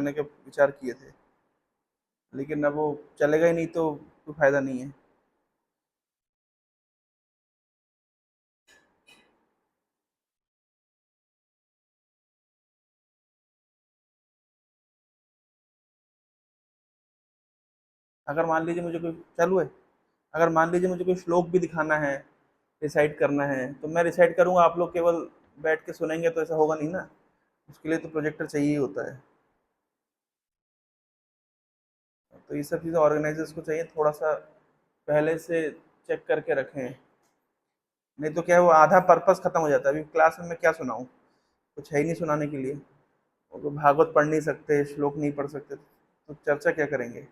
करने के विचार किए थे, लेकिन अब वो चलेगा ही नहीं तो कोई फायदा नहीं है। अगर मान लीजिए मुझे कोई चालू है, अगर मान लीजिए मुझे कोई श्लोक भी दिखाना है, रिसाइट करना है, तो मैं रिसाइट करूंगा, आप लोग केवल बैठ के सुनेंगे, तो ऐसा होगा नहीं ना। उसके लिए तो प्रोजेक्टर चाहिए ही होता है। तो ये सब चीज़ें ऑर्गेनाइजर्स को चाहिए थोड़ा सा पहले से चेक करके रखें, नहीं तो क्या है, वो आधा पर्पस खत्म हो जाता है। अभी क्लास में मैं क्या सुनाऊँ, कुछ है ही नहीं सुनाने के लिए। वो तो भागवत पढ़ नहीं सकते, श्लोक नहीं पढ़ सकते, तो चर्चा क्या करेंगे।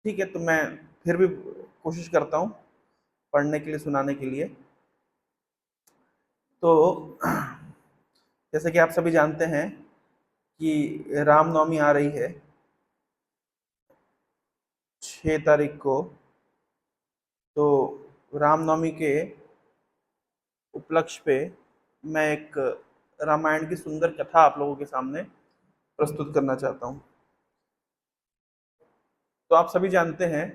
ठीक है, तो मैं फिर भी कोशिश करता हूँ पढ़ने के लिए, सुनाने के लिए। तो जैसे कि आप सभी जानते हैं कि रामनवमी आ रही है 6 तारीख को। तो रामनवमी के उपलक्ष्य पे मैं एक रामायण की सुंदर कथा आप लोगों के सामने प्रस्तुत करना चाहता हूँ। तो आप सभी जानते हैं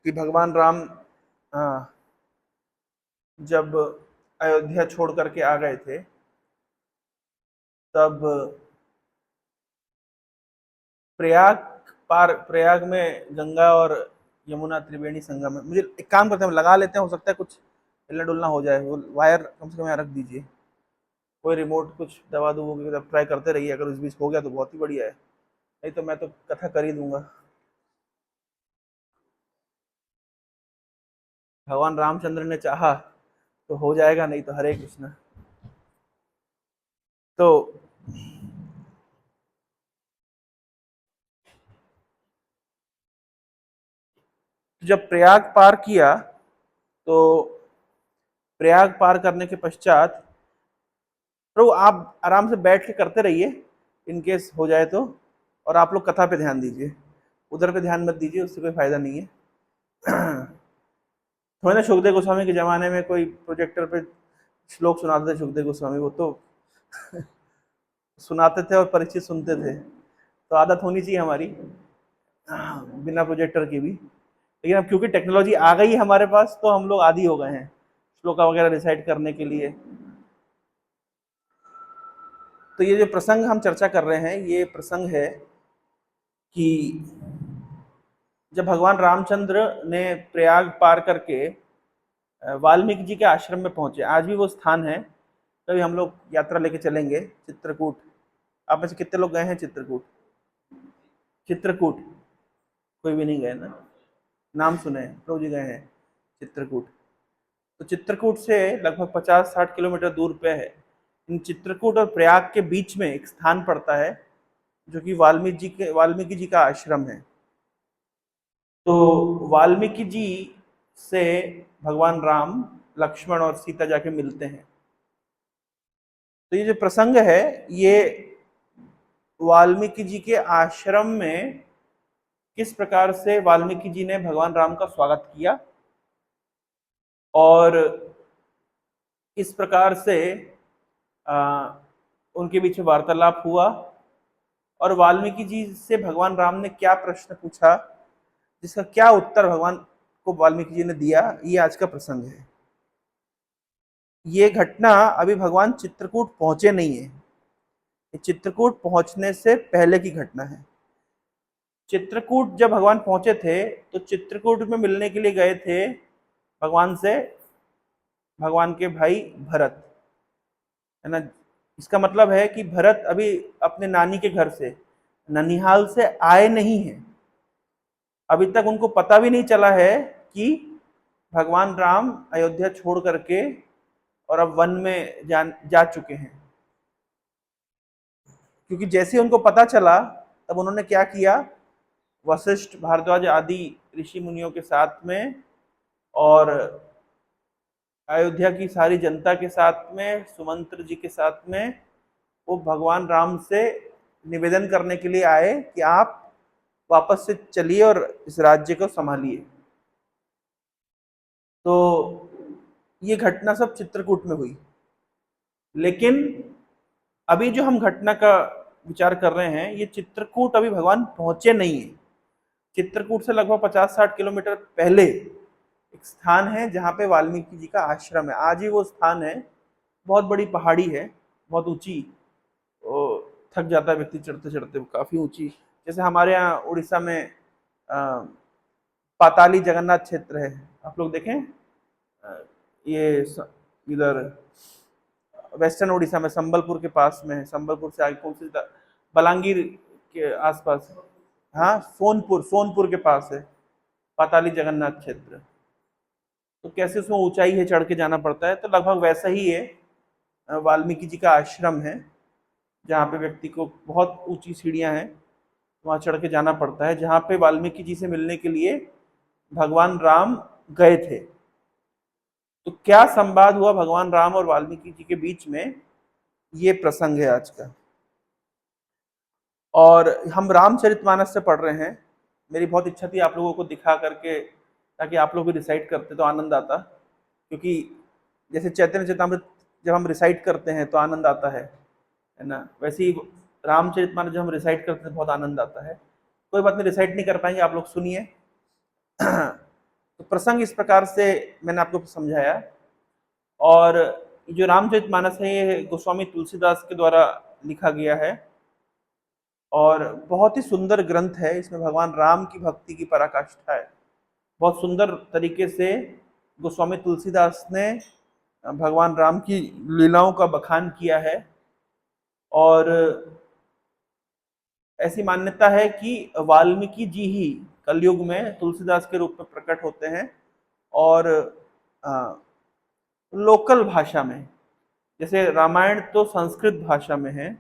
कि भगवान राम हाँ, जब अयोध्या छोड़ करके आ गए थे, तब प्रयाग प्रयाग में गंगा और यमुना त्रिवेणी संगम है। मुझे एक काम करते हैं, लगा लेते हैं, हो सकता है कुछ हिलना डुलना हो जाए। वो वायर कम से कम यहाँ रख दीजिए, कोई रिमोट कुछ दबा दूंगा, तब ट्राई करते रहिए। अगर उस बीच हो गया तो बहुत ही बढ़िया है, नहीं तो मैं तो कथा कर ही दूंगा। भगवान रामचंद्र ने चाहा तो हो जाएगा, नहीं तो हरे कृष्ण। तो जब प्रयाग पार किया, तो प्रयाग पार करने के पश्चात, प्रभु आप आराम से बैठ के करते रहिए, इन केस हो जाए तो। और आप लोग कथा पे ध्यान दीजिए, उधर पे ध्यान मत दीजिए, उससे कोई फायदा नहीं है। थोड़ा ना सुखदेव गोस्वामी के जमाने में कोई प्रोजेक्टर पे श्लोक सुनाते थे, सुखदेव गोस्वामी वो तो सुनाते थे और परीक्षित सुनते थे। तो आदत होनी चाहिए हमारी बिना प्रोजेक्टर की भी। लेकिन अब क्योंकि टेक्नोलॉजी आ गई है हमारे पास, तो हम लोग आदी हो गए हैं श्लोका वगैरह रिसाइट करने के लिए। तो ये जो प्रसंग हम चर्चा कर रहे हैं, ये प्रसंग है कि जब भगवान रामचंद्र ने प्रयाग पार करके वाल्मीकि जी के आश्रम में पहुंचे, आज भी वो स्थान है, तभी हम लोग यात्रा लेके चलेंगे चित्रकूट। आप में से कितने लोग गए हैं चित्रकूट? चित्रकूट कोई भी नहीं गए ना, नाम सुने हैं, प्रभु जी गए हैं चित्रकूट। तो चित्रकूट से लगभग 50-60 किलोमीटर दूर पे है। इन चित्रकूट और प्रयाग के बीच में एक स्थान पड़ता है, जो कि वाल्मीकि जी का आश्रम है। तो वाल्मीकि जी से भगवान राम, लक्ष्मण और सीता जाके मिलते हैं। तो ये जो प्रसंग है, ये वाल्मीकि जी के आश्रम में किस प्रकार से वाल्मीकि जी ने भगवान राम का स्वागत किया, और इस प्रकार से आ, उनके बीच में वार्तालाप हुआ, और वाल्मीकि जी से भगवान राम ने क्या प्रश्न पूछा, जिसका क्या उत्तर भगवान को वाल्मीकि जी ने दिया, ये आज का प्रसंग है। ये घटना अभी भगवान चित्रकूट पहुंचे नहीं है, ये चित्रकूट पहुंचने से पहले की घटना है। चित्रकूट जब भगवान पहुंचे थे, तो चित्रकूट में मिलने के लिए गए थे भगवान से भगवान के भाई भरत, है ना। इसका मतलब है कि भरत अभी अपने नानी के घर से, ननिहाल से आए नहीं हैं। अभी तक उनको पता भी नहीं चला है कि भगवान राम अयोध्या छोड़ करके और अब वन में जा चुके हैं। क्योंकि जैसे उनको पता चला, तब उन्होंने क्या किया, वशिष्ठ, भारद्वाज आदि ऋषि मुनियों के साथ में, और अयोध्या की सारी जनता के साथ में, सुमंत्र जी के साथ में, वो भगवान राम से निवेदन करने के लिए आए कि आप वापस से चलिए और इस राज्य को संभालिए। तो ये घटना सब चित्रकूट में हुई। लेकिन अभी जो हम घटना का विचार कर रहे हैं, ये चित्रकूट अभी भगवान पहुंचे नहीं है। चित्रकूट से लगभग 50-60 किलोमीटर पहले एक स्थान है जहाँ पे वाल्मीकि जी का आश्रम है। आज ही वो स्थान है। बहुत बड़ी पहाड़ी है, बहुत ऊंची। थक जाता है व्यक्ति चढ़ते चढ़ते, काफी ऊंची। जैसे हमारे यहाँ उड़ीसा में पाताली जगन्नाथ क्षेत्र है, आप लोग देखें। ये इधर वेस्टर्न उड़ीसा में संबलपुर के पास में है। संबलपुर से आगे कौन सी बलांगीर के आसपास। हाँ, सोनपुर, सोनपुर के पास है पाताली जगन्नाथ क्षेत्र। तो कैसे उसमें ऊंचाई है, चढ़ के जाना पड़ता है, तो लगभग वैसा ही है। वाल्मीकि जी का आश्रम है जहाँ पे व्यक्ति को बहुत ऊंची सीढ़ियां हैं, वहां चढ़ के जाना पड़ता है, जहाँ पे वाल्मीकि जी से मिलने के लिए भगवान राम गए थे। तो क्या संवाद हुआ भगवान राम और वाल्मीकि जी के बीच में, ये प्रसंग है आज का। और हम रामचरितमानस से पढ़ रहे हैं। मेरी बहुत इच्छा थी आप लोगों को दिखा करके, ताकि आप लोग भी रिसाइट करते तो आनंद आता। क्योंकि जैसे चैतन्य चरितमृत जब हम रिसाइट करते हैं तो आनंद आता है ना, वैसे ही रामचरितमानस जब हम रिसाइट करते हैं बहुत आनंद आता है। कोई बात नहीं, रिसाइट नहीं कर पाएंगे, आप लोग सुनिए। तो प्रसंग इस प्रकार से मैंने आपको समझाया। और जो रामचरितमानस है ये गोस्वामी तुलसीदास के द्वारा लिखा गया है और बहुत ही सुंदर ग्रंथ है। इसमें भगवान राम की भक्ति की पराकाष्ठा है। बहुत सुंदर तरीके से गोस्वामी तुलसीदास ने भगवान राम की लीलाओं का बखान किया है। और ऐसी मान्यता है कि वाल्मीकि जी ही कलयुग में तुलसीदास के रूप में प्रकट होते हैं। और लोकल भाषा में, जैसे रामायण तो संस्कृत भाषा में है,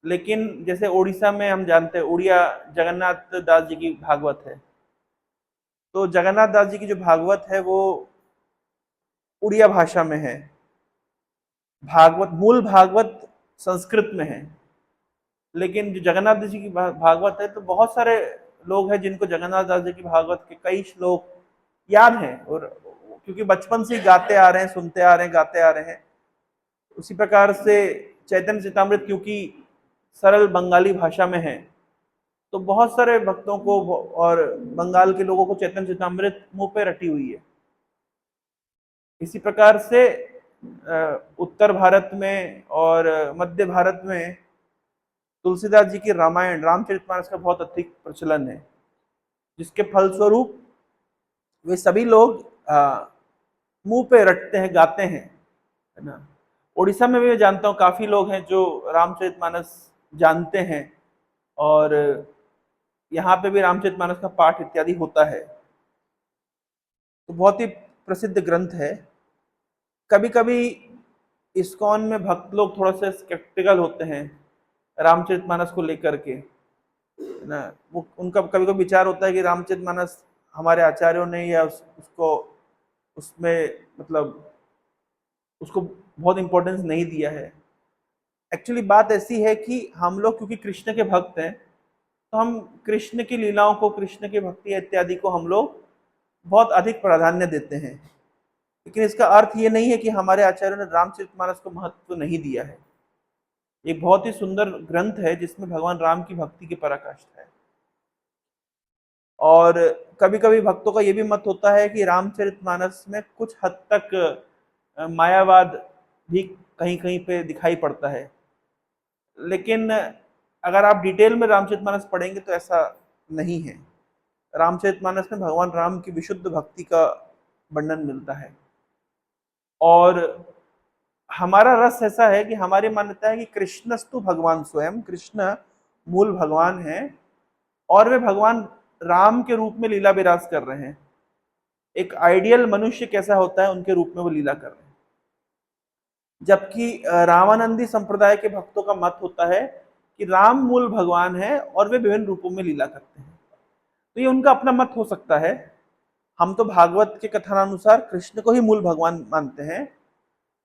लेकिन जैसे उड़ीसा में हम जानते हैं उड़िया जगन्नाथ दास जी की भागवत है। तो जगन्नाथ दास जी की जो भागवत है वो उड़िया भाषा में है। भागवत, मूल भागवत संस्कृत में है। लेकिन जो जगन्नाथ दास जी की भागवत है, तो बहुत सारे लोग हैं जिनको जगन्नाथ दास जी की भागवत के कई श्लोक याद हैं। और क्योंकि बचपन से ही गाते आ रहे हैं, सुनते आ रहे हैं, गाते आ रहे हैं। उसी प्रकार से चैतन्य चरितमृत क्योंकि सरल बंगाली भाषा में है, तो बहुत सारे भक्तों को और बंगाल के लोगों को चैतन्य चरितमृत मुंह पे रटी हुई है। इसी प्रकार से उत्तर भारत में और मध्य भारत में तुलसीदास जी की रामायण, रामचरितमानस का बहुत अधिक प्रचलन है, जिसके फलस्वरूप वे सभी लोग मुंह पे रटते हैं, गाते हैं, है ना। उड़ीसा में भी मैं जानता हूँ काफी लोग हैं जो रामचरितमानस जानते हैं। और यहाँ पे भी रामचरितमानस का पाठ इत्यादि होता है। तो बहुत ही प्रसिद्ध ग्रंथ है। कभी कभी इस्कॉन में भक्त लोग थोड़ा सा स्केप्टिकल होते हैं रामचरितमानस को लेकर के, है ना। वो उनका कभी कभी विचार होता है कि रामचरितमानस हमारे आचार्यों ने या उसको उसमें मतलब उसको बहुत इंपॉर्टेंस नहीं दिया है। एक्चुअली बात ऐसी है कि हम लोग क्योंकि कृष्ण के भक्त हैं, तो हम कृष्ण की लीलाओं को, कृष्ण की भक्ति इत्यादि को हम लोग बहुत अधिक प्राधान्य देते हैं। लेकिन इसका अर्थ ये नहीं है कि हमारे आचार्यों ने रामचरितमानस को महत्व नहीं दिया है। एक बहुत ही सुंदर ग्रंथ है जिसमें भगवान राम की भक्ति की पराकाष्ठा है। और कभी कभी भक्तों का ये भी मत होता है कि रामचरितमानस में कुछ हद तक मायावाद भी कहीं कहीं पे दिखाई पड़ता है। लेकिन अगर आप डिटेल में रामचरितमानस पढ़ेंगे तो ऐसा नहीं है। रामचरितमानस में भगवान राम की विशुद्ध भक्ति का वर्णन मिलता है। और हमारा रस ऐसा है कि हमारी मान्यता है कि कृष्णस्तु भगवान स्वयं, कृष्ण मूल भगवान है और वे भगवान राम के रूप में लीला विराज कर रहे हैं। एक आइडियल मनुष्य कैसा होता है उनके रूप में वो लीला कर रहे हैं। जबकि रामानंदी संप्रदाय के भक्तों का मत होता है कि राम मूल भगवान है और वे विभिन्न रूपों में लीला करते हैं। तो ये उनका अपना मत हो सकता है। हम तो भागवत के कथनानुसार कृष्ण को ही मूल भगवान मानते हैं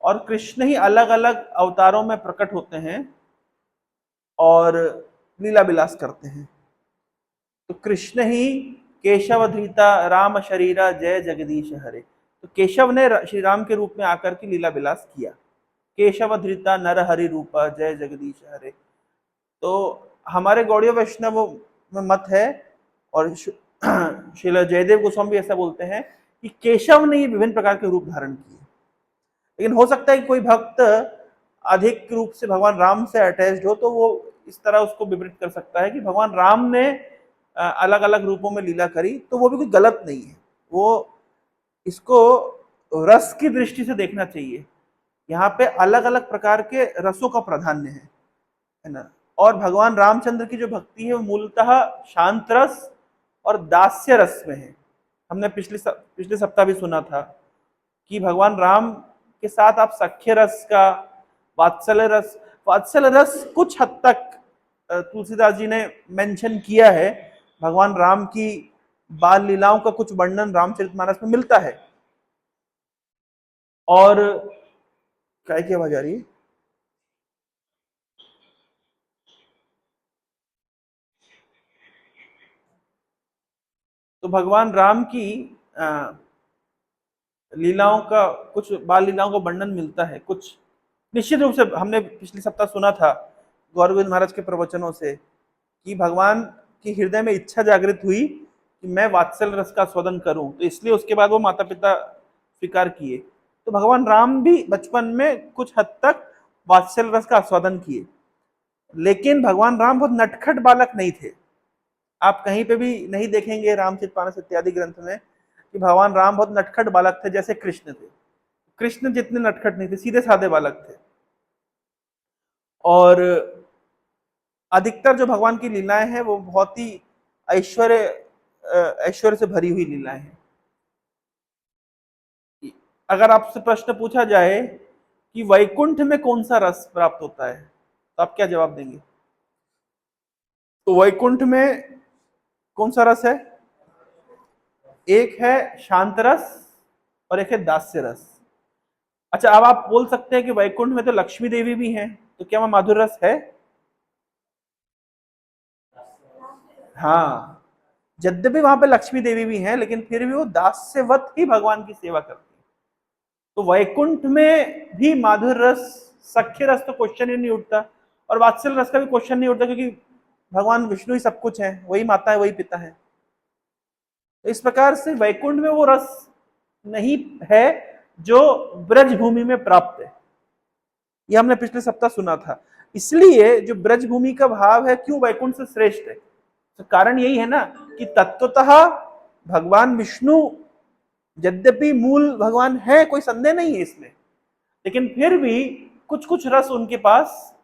और कृष्ण ही अलग अलग अवतारों में प्रकट होते हैं और लीला विलास करते हैं। तो कृष्ण ही केशव धृता राम शरीरा जय जगदीश हरे। तो केशव ने श्री राम के रूप में आकर के लीला विलास किया। केशव धृता नर हरि रूपा जय जगदीश हरे। तो हमारे गौड़ीय वैष्णव में मत है, और श्रील जयदेव गोस्वामी भी ऐसा बोलते हैं कि केशव ने ये विभिन्न प्रकार के रूप धारण किए। लेकिन हो सकता है कि कोई भक्त अधिक रूप से भगवान राम से अटैच्ड हो, तो वो इस तरह उसको विवृत कर सकता है कि भगवान राम ने अलग अलग रूपों में लीला करी, तो वो भी कोई गलत नहीं है। वो इसको रस की दृष्टि से देखना चाहिए। यहाँ पे अलग अलग प्रकार के रसों का प्राधान्य है ना। और भगवान रामचंद्र की जो भक्ति है वो मूलतः शांत रस और दास्य रस में है। हमने पिछले सप्ताह भी सुना था कि भगवान राम के साथ आप सख्य रस का, वात्सल्य रस कुछ हद तक तुलसीदास जी ने मेंशन किया है। भगवान राम की बाल लीलाओं का कुछ वर्णन रामचरितमानस में मिलता है। और क्या की आवाज आ रही है? तो भगवान राम की लीलाओं का, कुछ बाल लीलाओं का वर्णन मिलता है। कुछ निश्चित रूप से हमने पिछले सप्ताह सुना था गौरविंद महाराज के प्रवचनों से कि भगवान की हृदय में इच्छा जागृत हुई कि मैं वात्सल्य रस का स्वादन करूं, तो इसलिए उसके बाद वो माता पिता स्वीकार किए। तो भगवान राम भी बचपन में कुछ हद तक वात्सल्य रस का आस्वादन किए, लेकिन भगवान राम बहुत नटखट बालक नहीं थे। आप कहीं पे भी नहीं देखेंगे रामचरितमानस इत्यादि ग्रंथ में कि भगवान राम बहुत नटखट बालक थे जैसे कृष्ण थे। कृष्ण जितने नटखट नहीं थे, सीधे साधे बालक थे। और अधिकतर जो भगवान की लीलाएं हैं वो बहुत ही ऐश्वर्य से भरी हुई लीलाएं हैं। अगर आपसे प्रश्न पूछा जाए कि वैकुंठ में कौन सा रस प्राप्त होता है, तो आप क्या जवाब देंगे? तो वैकुंठ में कौन सा रस है? एक है शांत रस और एक है दास्य रस। अच्छा, अब आप बोल सकते हैं कि वैकुंठ में तो लक्ष्मी देवी भी हैं, तो क्या वहां माधुर रस है? हाँ, यद्यपि वहां पे लक्ष्मी देवी भी हैं, लेकिन फिर भी वो दास्यवत ही भगवान की सेवा करती है। तो वैकुंठ में भी माधुर रस, सख्य रस तो क्वेश्चन ही नहीं उठता, और वात्सल्य रस का भी क्वेश्चन नहीं उठता, क्योंकि भगवान विष्णु ही सब कुछ है, वही माता है वही पिता है। तो इस प्रकार से वैकुंठ में वो रस नहीं है जो ब्रज भूमि में प्राप्त है। यह हमने पिछले सप्ताह सुना था। इसलिए जो ब्रज भूमि का भाव है क्यों वैकुंठ से श्रेष्ठ है, तो कारण यही है ना कि तत्वतः भगवान विष्णु यद्यपि मूल भगवान है, कोई संदेह नहीं है इसमें, लेकिन फिर भी कुछ कुछ रस उनके पास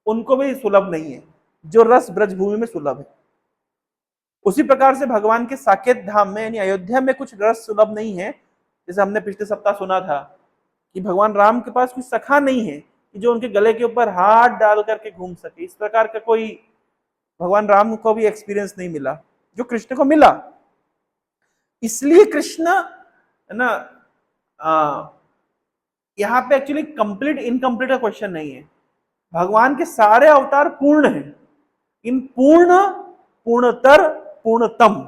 उनको भी सुलभ नहीं है जो रस ब्रजभूमि में सुलभ है। उसी प्रकार से भगवान के साकेत धाम में यानी अयोध्या में कुछ रस सुलभ नहीं है। जैसे हमने पिछले सप्ताह सुना था कि भगवान राम के पास कुछ सखा नहीं है कि जो उनके गले के ऊपर हाथ डाल करके घूम सके। इस प्रकार का कोई भगवान राम को भी एक्सपीरियंस नहीं मिला जो कृष्ण को मिला। इसलिए कृष्ण है ना, यहाँ पे एक्चुअली कंप्लीट इनकम्प्लीट का क्वेश्चन नहीं है। भगवान के सारे अवतार पूर्ण हैं, इन पूर्ण, पूर्णतर, पूर्णतम,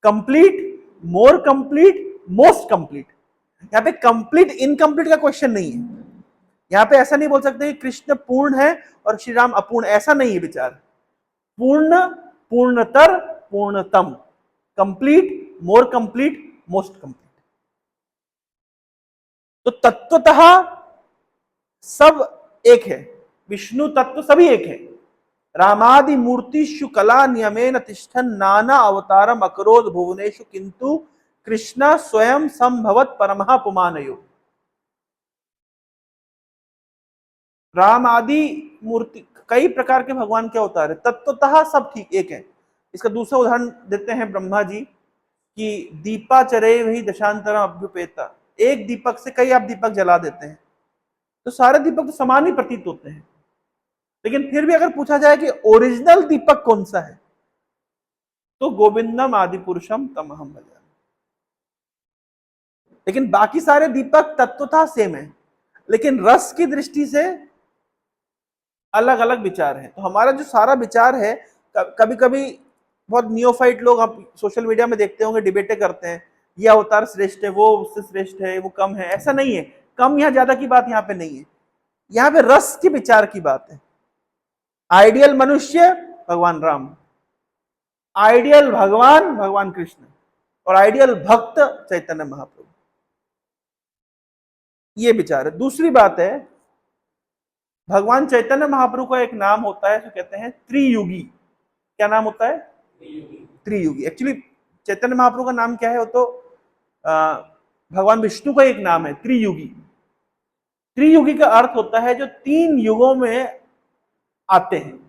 complete, more complete, most complete. यहाँ पे कंप्लीट इनकम्प्लीट का क्वेश्चन नहीं है। यहाँ पे ऐसा नहीं बोल सकते कि कृष्ण पूर्ण है और श्री राम अपूर्ण, ऐसा नहीं है विचार। पूर्ण, पूर्णतर, पूर्णतम, complete, more complete, most complete. तो तत्वतः सब एक है, विष्णु तत्व सभी एक है। रामादि मूर्तिषु कला नियमेन तिष्ठन् नाना अवतारम अकरोद भुवनेषु किंतु कृष्ण स्वयं संभवत परमः पुमानयो। राम आदि मूर्ति, कई प्रकार के भगवान के अवतार है, तत्वतः सब ठीक एक है। इसका दूसरा उदाहरण देते हैं ब्रह्मा जी कि दीपाचरे वही दशांतरम अभ्युपेता। एक दीपक से कई आप दीपक जला देते हैं, तो सारे दीपक तो समान ही प्रतीत होते हैं, लेकिन फिर भी अगर पूछा जाए कि ओरिजिनल दीपक कौन सा है, तो गोविंदम आदि पुरुषम तमहम भजामि। लेकिन बाकी सारे दीपक तत्वतः सेम है, लेकिन रस की दृष्टि से अलग अलग विचार है। तो हमारा जो सारा विचार है, कभी कभी बहुत नियोफाइट लोग आप सोशल मीडिया में देखते होंगे डिबेटें करते हैं ये अवतार श्रेष्ठ है, वो उससे श्रेष्ठ है, वो कम है, ऐसा नहीं है। कम या ज्यादा की बात यहाँ पे नहीं है, यहाँ पे रस के विचार की बात है। आइडियल मनुष्य भगवान राम, आइडियल भगवान भगवान कृष्ण, और आइडियल भक्त चैतन्य महाप्रभु, ये विचार है। दूसरी बात है, भगवान चैतन्य महाप्रभु का एक नाम होता है जो कहते हैं त्रियुगी। क्या नाम होता है? त्रियुगी। एक्चुअली चैतन्य महाप्रभु का नाम क्या है? वो तो भगवान विष्णु का एक नाम है, त्रियुगी। त्रियुगी का अर्थ होता है जो 3 युगों में आते हैं।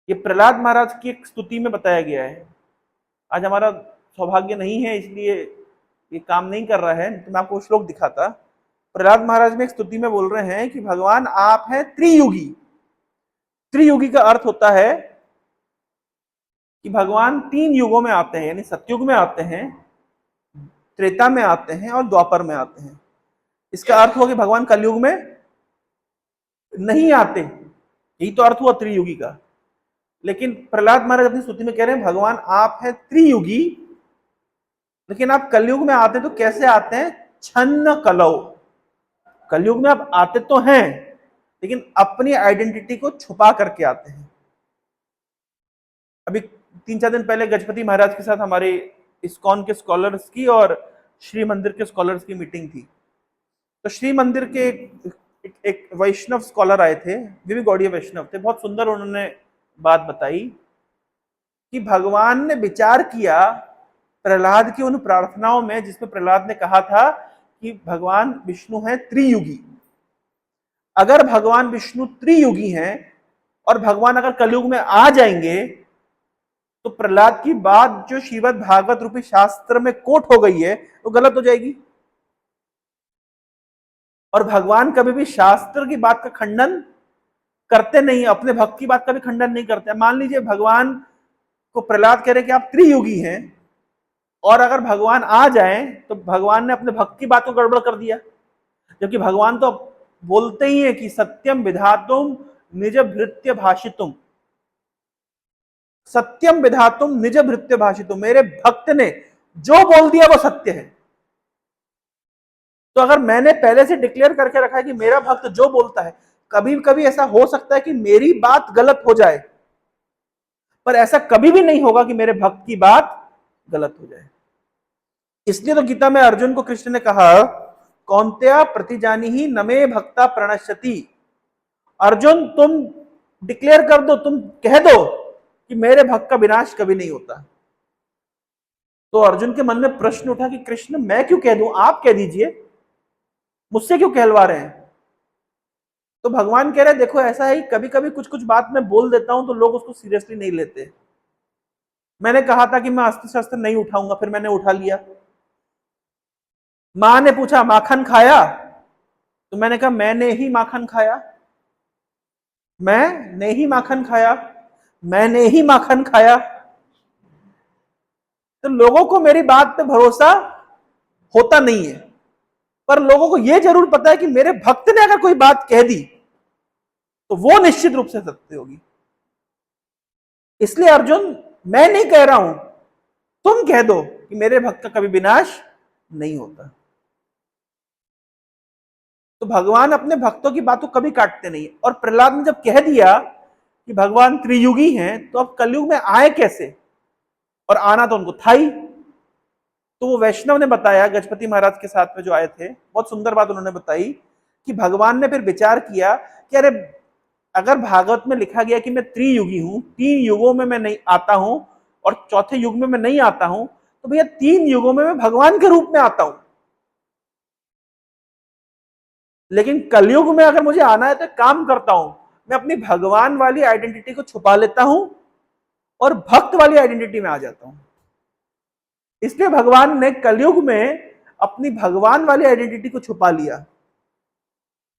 ये प्रहलाद महाराज की एक स्तुति में बताया गया है। आज हमारा सौभाग्य नहीं है, इसलिए ये काम नहीं कर रहा है, तो मैं आपको श्लोक दिखाता। प्रहलाद महाराज में एक स्तुति में बोल रहे हैं कि भगवान आप हैं त्रियुगी। त्रियुगी का अर्थ होता है कि भगवान 3 युगों में आते हैं, यानी सतयुग में आते हैं, त्रेता में आते हैं और द्वापर में आते हैं। इसका अर्थ हुआ कि भगवान कलयुग में नहीं आते, यही तो अर्थ हुआ त्रियुगी का। लेकिन प्रहलाद महाराज अपनी स्तुति में कह रहे हैं भगवान आप हैं त्रियुगी, लेकिन आप कलयुग में आते तो कैसे आते हैं? छन्न कलौ। कलयुग में आप आते तो हैं, लेकिन अपनी आइडेंटिटी को छुपा करके आते हैं। अभी 3-4 दिन पहले गजपति महाराज के साथ हमारे इस्कॉन के स्कॉलर्स की और श्री मंदिर के स्कॉलर्स की मीटिंग थी। तो श्री मंदिर के एक वैष्णव स्कॉलर आए थे, वे भी गौड़ीय वैष्णव थे। बहुत सुंदर उन्होंने बात बताई कि भगवान ने विचार किया प्रहलाद की उन प्रार्थनाओं में, जिसमें प्रहलाद ने कहा था कि भगवान विष्णु है त्रियुगी। अगर भगवान विष्णु त्रियुगी हैं और भगवान अगर कलयुग में आ जाएंगे, तो प्रहलाद की बात जो श्रीमद् भागवत रूपी शास्त्र में कोट हो गई है वो गलत हो जाएगी। और भगवान कभी भी शास्त्र की बात का खंडन करते नहीं, अपने भक्त की बात का भी खंडन नहीं करते। मान लीजिए भगवान को प्रहलाद कह रहे कि आप त्रियुगी हैं, और अगर भगवान आ जाए तो भगवान ने अपने भक्त की बात को गड़बड़ कर दिया, जबकि भगवान तो बोलते ही है कि सत्यम विधातुम निज भृत्य भाषितुम। सत्यम विधातुम निज भृत्य भाषितुम, मेरे भक्त ने जो बोल दिया वो सत्य है। तो अगर मैंने पहले से डिक्लेयर करके रखा है कि मेरा भक्त जो बोलता है, कभी कभी ऐसा हो सकता है कि मेरी बात गलत हो जाए, पर ऐसा कभी भी नहीं होगा कि मेरे भक्त की बात गलत हो जाए। इसलिए तो गीता में अर्जुन को कृष्ण ने कहा कौन्तेय प्रतिजानी ही नमे भक्ता प्रणश्यति। अर्जुन तुम डिक्लेयर कर दो, तुम कह दो कि मेरे भक्त का विनाश कभी नहीं होता। तो अर्जुन के मन में प्रश्न उठा कि कृष्ण मैं क्यों कह दूं, आप कह दीजिए, मुझसे क्यों कहलवा रहे हैं? तो भगवान कह रहे हैं देखो ऐसा है, कभी कभी कुछ कुछ बात मैं बोल देता हूं तो लोग उसको सीरियसली नहीं लेते। मैंने कहा था कि मैं अस्त्र शस्त्र नहीं उठाऊंगा, फिर मैंने उठा लिया। मां ने पूछा माखन खाया, तो मैंने कहा मैंने ही माखन खाया, मैंने ही माखन खाया, मैंने ही माखन खाया। तो लोगों को मेरी बात पे भरोसा होता नहीं है, पर लोगों को यह जरूर पता है कि मेरे भक्त ने अगर कोई बात कह दी तो वो निश्चित रूप से सत्य होगी। इसलिए अर्जुन मैं नहीं कह रहा हूं, तुम कह दो कि मेरे भक्त का कभी विनाश नहीं होता। तो भगवान अपने भक्तों की बात को कभी काटते नहीं। और प्रहलाद ने जब कह दिया कि भगवान त्रियुगी हैं, तो अब कलयुग में आए कैसे? और आना तो उनको था ही। तो वो वैष्णव ने बताया, गजपति महाराज के साथ में जो आए थे, बहुत सुंदर बात उन्होंने बताई कि भगवान ने फिर विचार किया कि अरे अगर भागवत में लिखा गया कि मैं त्रियुगी हूं, 3 युगों में मैं नहीं आता हूं और चौथे युग में मैं नहीं आता हूं, तो भैया 3 युगों में मैं भगवान के रूप में आता हूं। लेकिन कलयुग में अगर मुझे आना है तो काम करता हूं, मैं अपनी भगवान वाली आइडेंटिटी को छुपा लेता हूं और भक्त वाली आइडेंटिटी में आ जाता हूं। इसलिए भगवान ने कलयुग में अपनी भगवान वाली आइडेंटिटी को छुपा लिया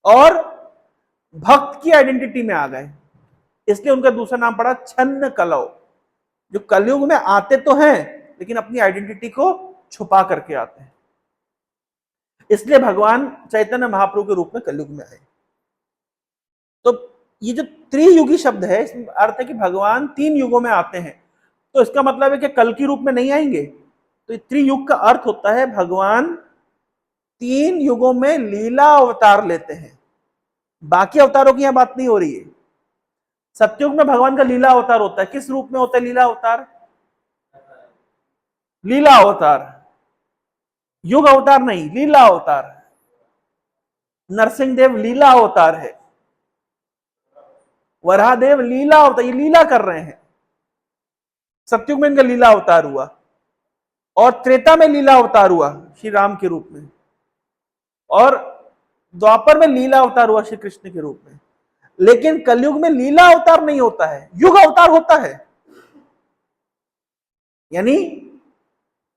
और भक्त की आइडेंटिटी में आ गए। इसलिए उनका दूसरा नाम पड़ा छन्न कलौ, जो कलयुग में आते तो हैं लेकिन अपनी आइडेंटिटी को छुपा करके आते हैं। इसलिए भगवान चैतन्य महाप्रभु के रूप में कलयुग में आए। तो ये जो त्रियुगी शब्द है, इसमें अर्थ है कि भगवान 3 युगों में आते हैं। तो इसका मतलब है कि कल की रूप में नहीं आएंगे, तो त्रियुग का अर्थ होता है भगवान 3 युगों में लीला अवतार लेते हैं। बाकी अवतारों की यहां बात नहीं हो रही है। सतयुग में भगवान का लीला अवतार होता है। किस रूप में होता है लीला अवतार? लीला अवतार, युग अवतार नहीं, लीला अवतार। नरसिंह देव लीला अवतार है, वराहदेव लीला अवतार, ये लीला कर रहे हैं। सतयुग में इनका लीला अवतार हुआ और त्रेता में लीला अवतार हुआ श्री राम के रूप में, और द्वापर में लीला अवतार हुआ श्री कृष्ण के रूप में। लेकिन कलयुग में लीला अवतार नहीं होता है, युग अवतार होता है। यानी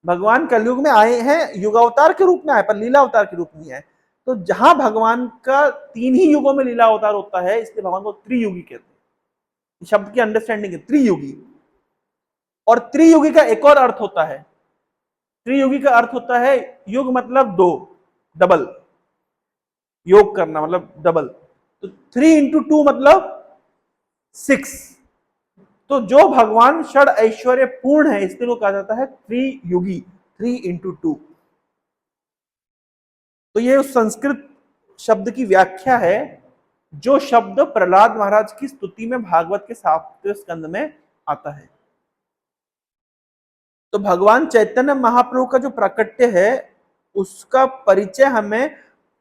भगवान कलयुग में आए हैं, युग अवतार के रूप में आए, पर लीला अवतार के रूप में आए। तो जहां भगवान का 3 ही युगों में लीला अवतार होता है, इसलिए भगवान को त्रियुगी कहते हैं। शब्द की अंडरस्टैंडिंग है त्रियुगी। और त्रियुगी का एक और अर्थ होता है, त्रियुगी का अर्थ होता है युग मतलब 2, डबल, योग करना मतलब डबल। तो 3 इंटू 2 मतलब 6। तो जो भगवान षड ऐश्वर्य पूर्ण है, इसलिए वो कहा जाता है त्रियुगी, 3 इंटू 2। तो ये उस संस्कृत शब्द की व्याख्या है जो शब्द प्रहलाद महाराज की स्तुति में भागवत के 7वें स्कंद में आता है। तो भगवान चैतन्य महाप्रभु का जो प्राकट्य है, उसका परिचय हमें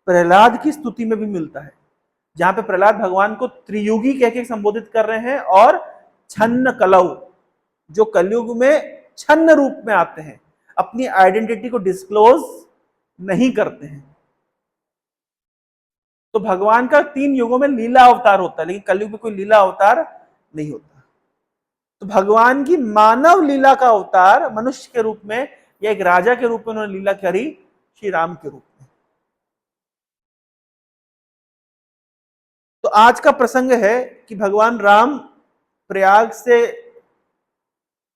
प्रहलाद की स्तुति में भी मिलता है, जहां पे प्रहलाद भगवान को त्रियुगी कह के संबोधित कर रहे हैं, और छन्न कलौ, जो कलयुग में छन्न रूप में आते हैं, अपनी आइडेंटिटी को डिस्क्लोज नहीं करते हैं। तो भगवान का 3 युगों में लीला अवतार होता है, लेकिन कलयुग में कोई लीला अवतार नहीं होता। तो भगवान की मानव लीला का अवतार मनुष्य के रूप में या एक राजा के रूप में उन्होंने लीला करी श्री राम के रूप में। तो आज का प्रसंग है कि भगवान राम प्रयाग से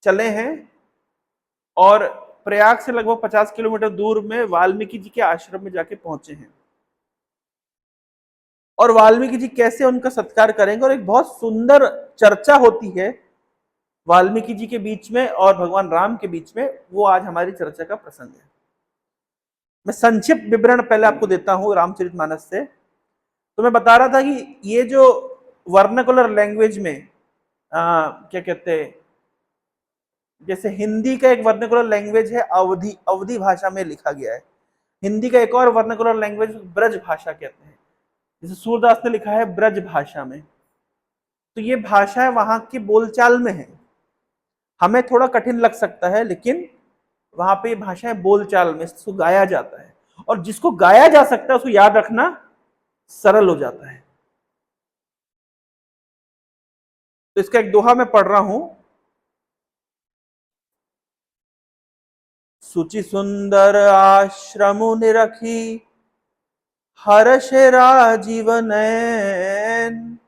चले हैं और प्रयाग से लगभग 50 किलोमीटर दूर में वाल्मीकि जी के आश्रम में जाके पहुंचे हैं, और वाल्मीकि जी कैसे उनका सत्कार करेंगे, और एक बहुत सुंदर चर्चा होती है वाल्मीकि जी के बीच में और भगवान राम के बीच में, वो आज हमारी चर्चा का प्रसंग है। मैं संक्षिप्त विवरण पहले आपको देता हूं रामचरितमानस से। तो मैं बता रहा था कि ये जो वर्नाकुलर लैंग्वेज में क्या कहते हैं, जैसे हिंदी का एक वर्नाकुलर लैंग्वेज है अवधी, अवधी भाषा में लिखा गया है। हिंदी का एक और वर्नाकुलर लैंग्वेज ब्रज भाषा कहते हैं, जैसे सूरदास ने लिखा है ब्रज भाषा में। तो ये भाषा वहां की बोलचाल में है, हमें थोड़ा कठिन लग सकता है, लेकिन वहां पे भाषाएं बोलचाल में, इसको गाया जाता है, और जिसको गाया जा सकता है उसको याद रखना सरल हो जाता है। तो इसका एक दोहा मैं पढ़ रहा हूं। सुचि सुंदर आश्रम निरखी, हर्ष राजीव नैन,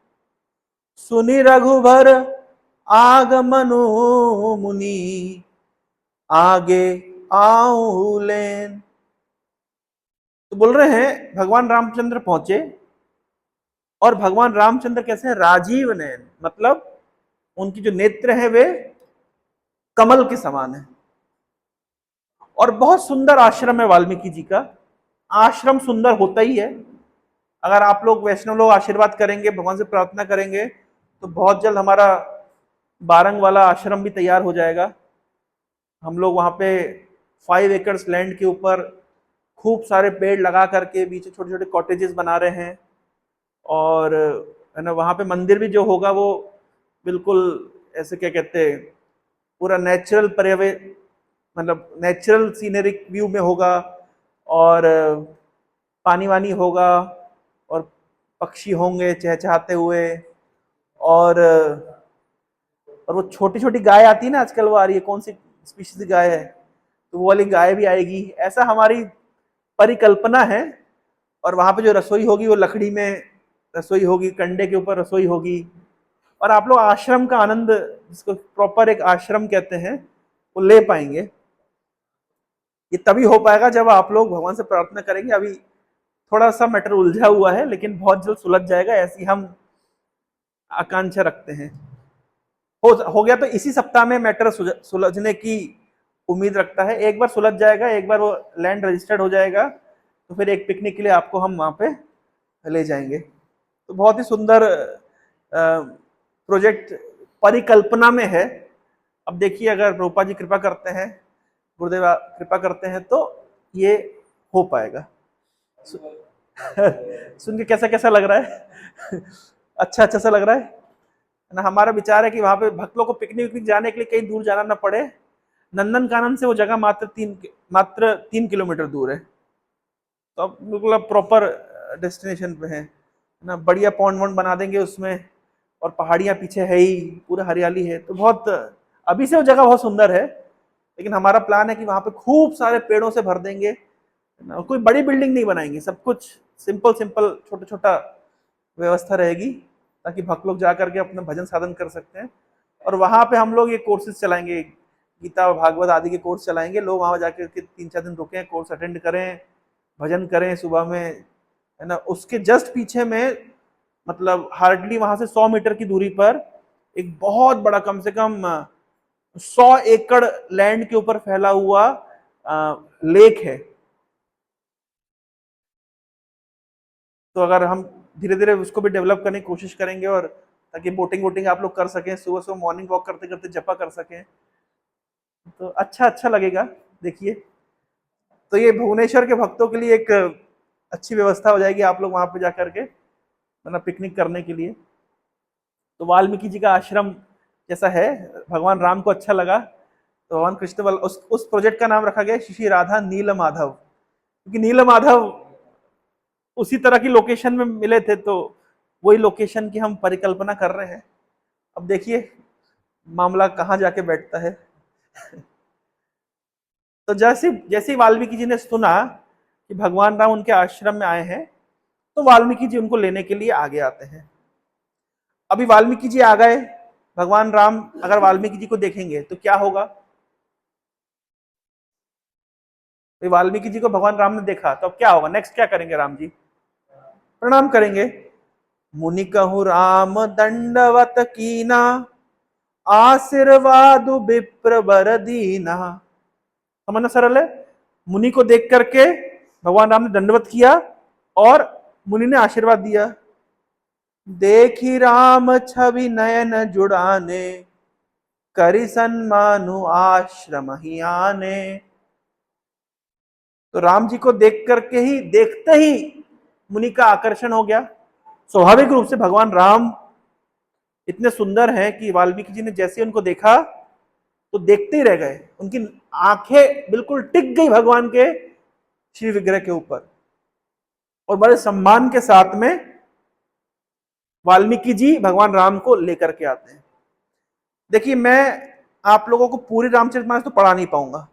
सुनि रघुबर आगमनु मुनि, आगे आओ लेन। तो बोल रहे हैं भगवान रामचंद्र पहुंचे, और भगवान रामचंद्र कैसे हैं? राजीव नयन, मतलब उनकी जो नेत्र है वे कमल के समान है। और बहुत सुंदर आश्रम है वाल्मीकि जी का। आश्रम सुंदर होता ही है। अगर आप लोग वैष्णव लोग आशीर्वाद करेंगे, भगवान से प्रार्थना करेंगे, तो बहुत जल्द हमारा बारंग वाला आश्रम भी तैयार हो जाएगा। हम लोग वहां पे 5 एकर्स लैंड के ऊपर खूब सारे पेड़ लगा करके बीच में छोटे छोटे कॉटेजेस बना रहे हैं, और है ना, वहां पे मंदिर भी जो होगा वो बिल्कुल ऐसे क्या कहते हैं, पूरा नेचुरल पर्यावरण, मतलब नेचुरल सीनरिक व्यू में होगा, और पानी वानी होगा, और पक्षी होंगे चहचहाते हुए, और वो छोटी छोटी गाय आती है ना, आजकल वो आ रही है, कौन सी स्पीशीज की गाय है, तो वो वाली गाय भी आएगी। ऐसा हमारी परिकल्पना है। और वहां पे जो रसोई होगी वो लकड़ी में रसोई होगी, कंडे के ऊपर रसोई होगी, और आप लोग आश्रम का आनंद, जिसको प्रॉपर एक आश्रम कहते हैं, वो ले पाएंगे। ये तभी हो पाएगा जब आप लोग भगवान से प्रार्थना करेंगे। अभी थोड़ा सा मैटर उलझा हुआ है, लेकिन बहुत जल्द सुलझ जाएगा, ऐसी हम आकांक्षा रखते हैं। हो गया तो इसी सप्ताह में मैटर सुलझने की उम्मीद रखता है। एक बार सुलझ जाएगा, एक बार वो लैंड रजिस्टर्ड हो जाएगा, तो फिर एक पिकनिक के लिए आपको हम वहाँ पे ले जाएंगे। तो बहुत ही सुंदर प्रोजेक्ट परिकल्पना में है। अब देखिए, अगर प्रभुपा जी कृपा करते हैं, गुरुदेव कृपा करते हैं, तो ये हो पाएगा। सुन के कैसा कैसा लग रहा है? अच्छा अच्छा सा लग रहा है ना। हमारा विचार है कि वहां पे भक्त लोग को पिकनिक विकनिक जाने के लिए कहीं दूर जाना ना पड़े। नंदन कानन से वो जगह मात्र 3 किलोमीटर दूर है। तो अब बिल्कुल प्रॉपर डेस्टिनेशन पे है ना। बढ़िया पॉन्ड वॉन्ड बना देंगे उसमें, और पहाड़ियां पीछे है ही, पूरा हरियाली है। तो बहुत, अभी से वो जगह बहुत सुंदर है, लेकिन हमारा प्लान है कि वहां पे खूब सारे पेड़ों से भर देंगे ना। कोई बड़ी बिल्डिंग नहीं बनाएंगे, सब कुछ सिंपल सिंपल छोटा छोटा व्यवस्था रहेगी, ताकि भक्त लोग जाकर के अपना भजन साधन कर सकते हैं। और वहां पे हम लोग ये कोर्सेज चलाएंगे, गीता भागवत आदि के कोर्स चलाएंगे। लोग वहां जाकर के 3-4 दिन रुकें, कोर्स अटेंड करें, भजन करें सुबह में, है ना। उसके जस्ट पीछे में, मतलब हार्डली वहां से 100 मीटर की दूरी पर एक बहुत बड़ा, कम से कम 100 एकड़ लैंड के ऊपर फैला हुआ लेक है। तो अगर हम धीरे धीरे उसको भी डेवलप करने की कोशिश करेंगे, और ताकि बोटिंग वोटिंग आप लोग कर सकें, सुबह सुबह मॉर्निंग वॉक करते करते जपा कर सकें, तो अच्छा अच्छा लगेगा। देखिए, तो ये भुवनेश्वर के भक्तों के लिए एक अच्छी व्यवस्था हो जाएगी, आप लोग वहां पे जाकर के मतलब पिकनिक करने के लिए। तो वाल्मीकि जी का आश्रम जैसा है, भगवान राम को अच्छा लगा, तो भगवान कृष्ण उस प्रोजेक्ट का नाम रखा गया श्री राधा नील माधव, क्योंकि नील माधव उसी तरह की लोकेशन में मिले थे। तो वही लोकेशन की हम परिकल्पना कर रहे हैं। अब देखिए मामला कहाँ जाके बैठता है। तो जैसे जैसे वाल्मीकि जी ने सुना कि भगवान राम उनके आश्रम में आए हैं, तो वाल्मीकि जी उनको लेने के लिए आगे आते हैं। अभी वाल्मीकि जी आ गए, भगवान राम अगर वाल्मीकि जी को देखेंगे तो क्या होगा? वाल्मीकि जी को भगवान राम ने देखा, तो अब क्या होगा? नेक्स्ट क्या करेंगे राम जी? प्रणाम करेंगे। मुनि कहु राम दंडवत कीना, आशीर्वाद विप्र बर दीना। समझना सरल है। मुनि को देख करके भगवान राम ने दंडवत किया, और मुनि ने आशीर्वाद दिया। देखी राम छवि नयन जुड़ाने, करि सन्मानु आश्रम ही आने। तो राम जी को देख करके ही, देखते ही मुनि का आकर्षण हो गया। स्वाभाविक रूप से भगवान राम इतने सुंदर हैं कि वाल्मीकि जी ने जैसे उनको देखा तो देखते ही रह गए। उनकी आंखें बिल्कुल टिक गई भगवान के श्री विग्रह के ऊपर, और बड़े सम्मान के साथ में वाल्मीकि जी भगवान राम को लेकर के आते हैं। देखिए, मैं आप लोगों को पूरी रामचरितमानस तो पढ़ा नहीं पाऊंगा।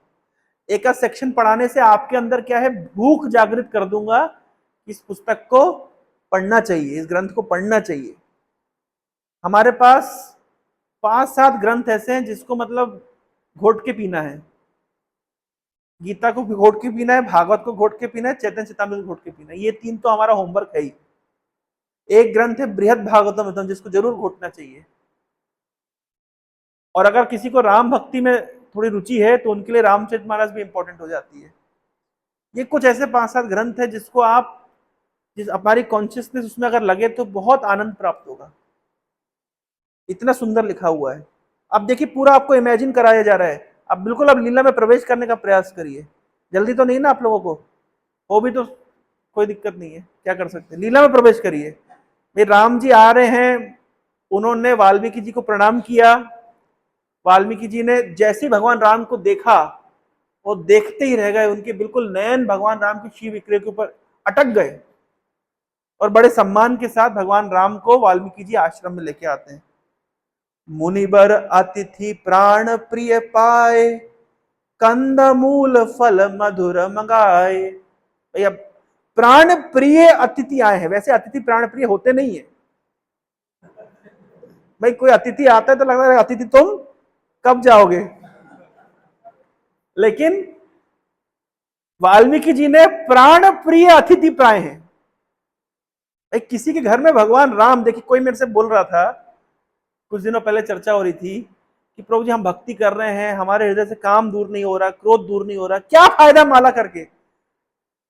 एक सेक्शन पढ़ाने से आपके अंदर क्या है, भूख जागृत कर दूंगा। इस पुस्तक को पढ़ना चाहिए, इस ग्रंथ को पढ़ना चाहिए। हमारे पास 5-7 ग्रंथ ऐसे हैं जिसको मतलब घोट के पीना है। गीता को घोट के पीना है, भागवत को घोट के पीना है, चैतन्य चेतामृत को घोट के पीना है। ये 3 तो हमारा होमवर्क है ही। एक ग्रंथ है बृहद भागवतम, जिसको जरूर घोटना चाहिए। और अगर किसी को राम भक्ति में थोड़ी रुचि है, तो उनके लिए रामचरितमानस भी इंपॉर्टेंट हो जाती है। ये कुछ ऐसे 5-7 ग्रंथ है जिसको आप, जिस हमारी कॉन्शियसनेस उसमें अगर लगे, तो बहुत आनंद प्राप्त होगा। इतना सुंदर लिखा हुआ है। अब देखिए, पूरा आपको इमेजिन कराया जा रहा है। अब बिल्कुल अब लीला में प्रवेश करने का प्रयास करिए। जल्दी तो नहीं ना आप लोगों को? वो भी तो कोई दिक्कत नहीं है, क्या कर सकते हैं, लीला में प्रवेश करिए। भाई राम जी आ रहे हैं, उन्होंने वाल्मीकि जी को प्रणाम किया। वाल्मीकि जी ने जैसे भगवान राम को देखा, वो देखते ही रह गए। उनके बिल्कुल नयन भगवान राम के शिव विग्रह के ऊपर अटक गए, और बड़े सम्मान के साथ भगवान राम को वाल्मीकि जी आश्रम में लेके आते हैं। मुनिबर अतिथि प्राण प्रिय पाए, कंद मूल फल मधुर मंगाए। भैया, प्राण प्रिय अतिथि आए हैं। वैसे अतिथि प्राण प्रिय होते नहीं है भाई। कोई अतिथि आता है तो लगता है अतिथि तुम कब जाओगे, लेकिन वाल्मीकि जी ने प्राण प्रिय अतिथि पाए हैं। भाई, किसी के घर में भगवान राम, देखिए कोई मेरे से बोल रहा था, कुछ दिनों पहले चर्चा हो रही थी कि प्रभु जी हम भक्ति कर रहे हैं, हमारे हृदय से काम दूर नहीं हो रहा, क्रोध दूर नहीं हो रहा, क्या फायदा माला करके।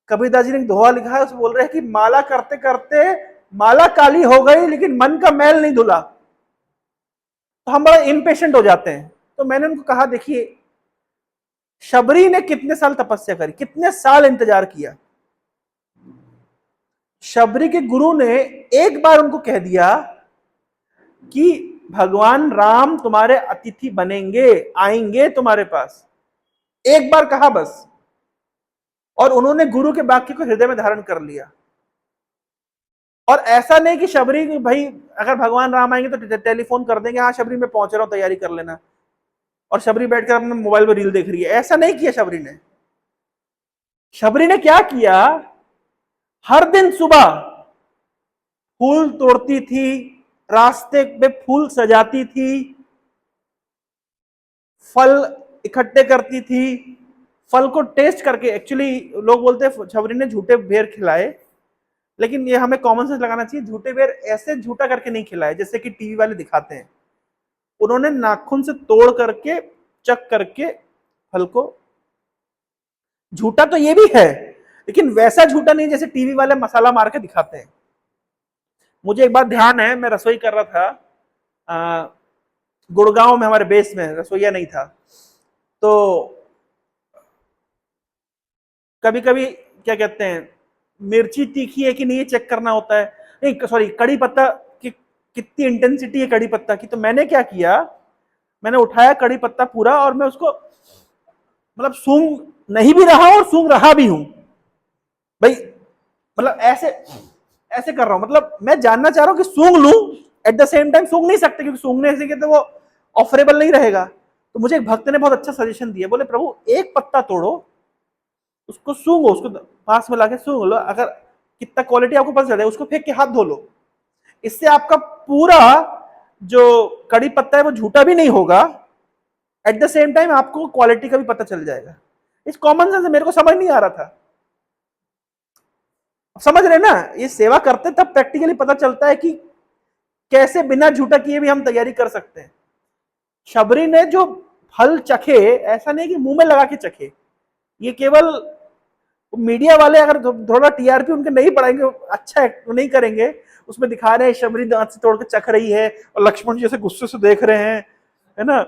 कबीरदास जी ने एक दोहा लिखा है, उसमें बोल रहे हैं कि माला करते करते माला काली हो गई लेकिन मन का मैल नहीं धुला। तो हम बड़ा इम्पेशेंट हो जाते हैं। तो मैंने उनको कहा, देखिए शबरी ने कितने साल तपस्या करी, कितने साल इंतजार किया। शबरी के गुरु ने एक बार उनको कह दिया कि भगवान राम तुम्हारे अतिथि बनेंगे, आएंगे तुम्हारे पास, एक बार कहा बस, और उन्होंने गुरु के वाक्य को हृदय में धारण कर लिया। और ऐसा नहीं कि शबरी भाई अगर भगवान राम आएंगे तो टेलीफोन कर देंगे, हाँ शबरी मैं पहुंच रहा हूं, तैयारी कर लेना, और शबरी बैठकर अपने मोबाइल में रील देख रही है। ऐसा नहीं किया शबरी ने। शबरी ने क्या किया, हर दिन सुबह फूल तोड़ती थी, रास्ते में फूल सजाती थी, फल इकट्ठे करती थी, फल को टेस्ट करके, एक्चुअली लोग बोलते हैं शबरी ने झूठे बेर खिलाए, लेकिन ये हमें कॉमन सेंस लगाना चाहिए। झूठे बेर ऐसे झूठा करके नहीं खिलाए जैसे कि टीवी वाले दिखाते हैं। उन्होंने नाखून से तोड़ करके, चक करके फल को, झूठा तो ये भी है लेकिन वैसा झूठा नहीं जैसे टीवी वाले मसाला मार के दिखाते हैं। मुझे एक बात ध्यान है, मैं रसोई कर रहा था गुड़गांव में, हमारे बेस में रसोईया नहीं था, तो कभी कभी क्या कहते हैं, मिर्ची तीखी है कि नहीं ये चेक करना होता है, नहीं सॉरी, कड़ी पत्ता की कितनी इंटेंसिटी है कड़ी पत्ता की। तो मैंने क्या किया, मैंने उठाया कड़ी पत्ता पूरा और मैं उसको मतलब सूंघ नहीं भी रहा और सूंघ रहा भी हूं भाई, मतलब ऐसे ऐसे कर रहा हूं, मतलब मैं जानना चाह रहा हूं कि सूंघ लूं, एट द सेम टाइम सूंघ नहीं सकते क्योंकि सूंघने से तो वो ऑफरेबल नहीं रहेगा। तो मुझे एक भक्त ने बहुत अच्छा सजेशन दिया, बोले प्रभु एक पत्ता तोड़ो, उसको सूंघो, उसको पास में लाके सूंघ लो, अगर कितना क्वालिटी आपको पता चले उसको फेंक के हाथ धो लो, इससे आपका पूरा जो कड़ी पत्ता है वो झूठा भी नहीं होगा, एट द सेम टाइम आपको क्वालिटी का भी पता चल जाएगा। इस कॉमन सेंस मेरे को समझ नहीं आ रहा था, समझ रहे ना, ये सेवा करते तब प्रैक्टिकली पता चलता है कि कैसे बिना झूठा किए भी हम तैयारी कर सकते हैं। शबरी ने जो फल चखे, ऐसा नहीं कि मुंह में लगा के चखे, ये केवल मीडिया वाले अगर थोड़ा टीआरपी उनके नहीं बढ़ाएंगे, अच्छा नहीं करेंगे, उसमें दिखा रहे हैं शबरी दांत से तोड़ के चख रही है और लक्ष्मण जी ऐसे गुस्से से देख रहे हैं, है ना,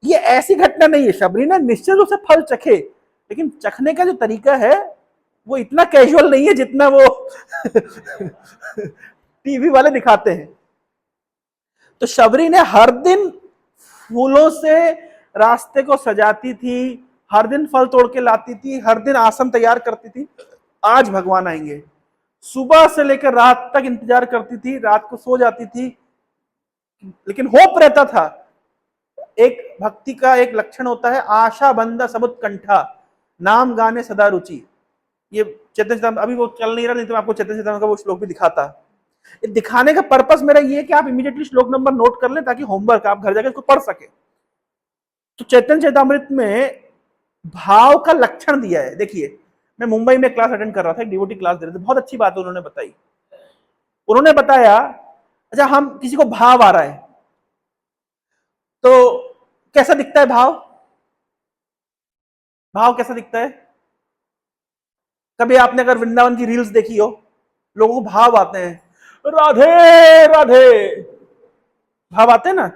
ये ऐसी घटना नहीं है। शबरी ने निश्चित रूप से फल चखे, लेकिन चखने का जो तरीका है वो इतना कैजुअल नहीं है जितना वो टीवी वाले दिखाते हैं। तो शबरी ने हर दिन फूलों से रास्ते को सजाती थी, हर दिन फल तोड़ के लाती थी, हर दिन आसन तैयार करती थी, आज भगवान आएंगे। सुबह से लेकर रात तक इंतजार करती थी, रात को सो जाती थी, लेकिन होप रहता था। एक भक्ति का एक लक्षण होता है, आशा बंदा सबुत कंठा, नाम गाने सदा रुचि। ये चैतन्य चेतामृत अभी वो चल नहीं रहा, नहीं तो मैं आपको चैतन्य चेतामृत का वो श्लोक भी दिखाता। दिखाने का पर्पस मेरा ये है कि आप इमीडिएटली श्लोक नंबर नोट कर लें ताकि होमवर्क आप घर जाकर इसको पढ़ सके। तो चैतन्य चेतामृत में भाव का लक्षण दिया है। देखिए, मैं मुंबई में क्लास अटेंड कर रहा था, एक डिवोटी क्लास दे रहे थे, बहुत अच्छी बात उन्होंने बताई। उन्होंने बताया, अच्छा हम किसी को भाव आ रहा है तो कैसा दिखता है भाव, भाव कैसा दिखता है? कभी आपने अगर वृंदावन की रील्स देखी हो, लोगों को भाव आते हैं, राधे राधे भाव आते हैं ना,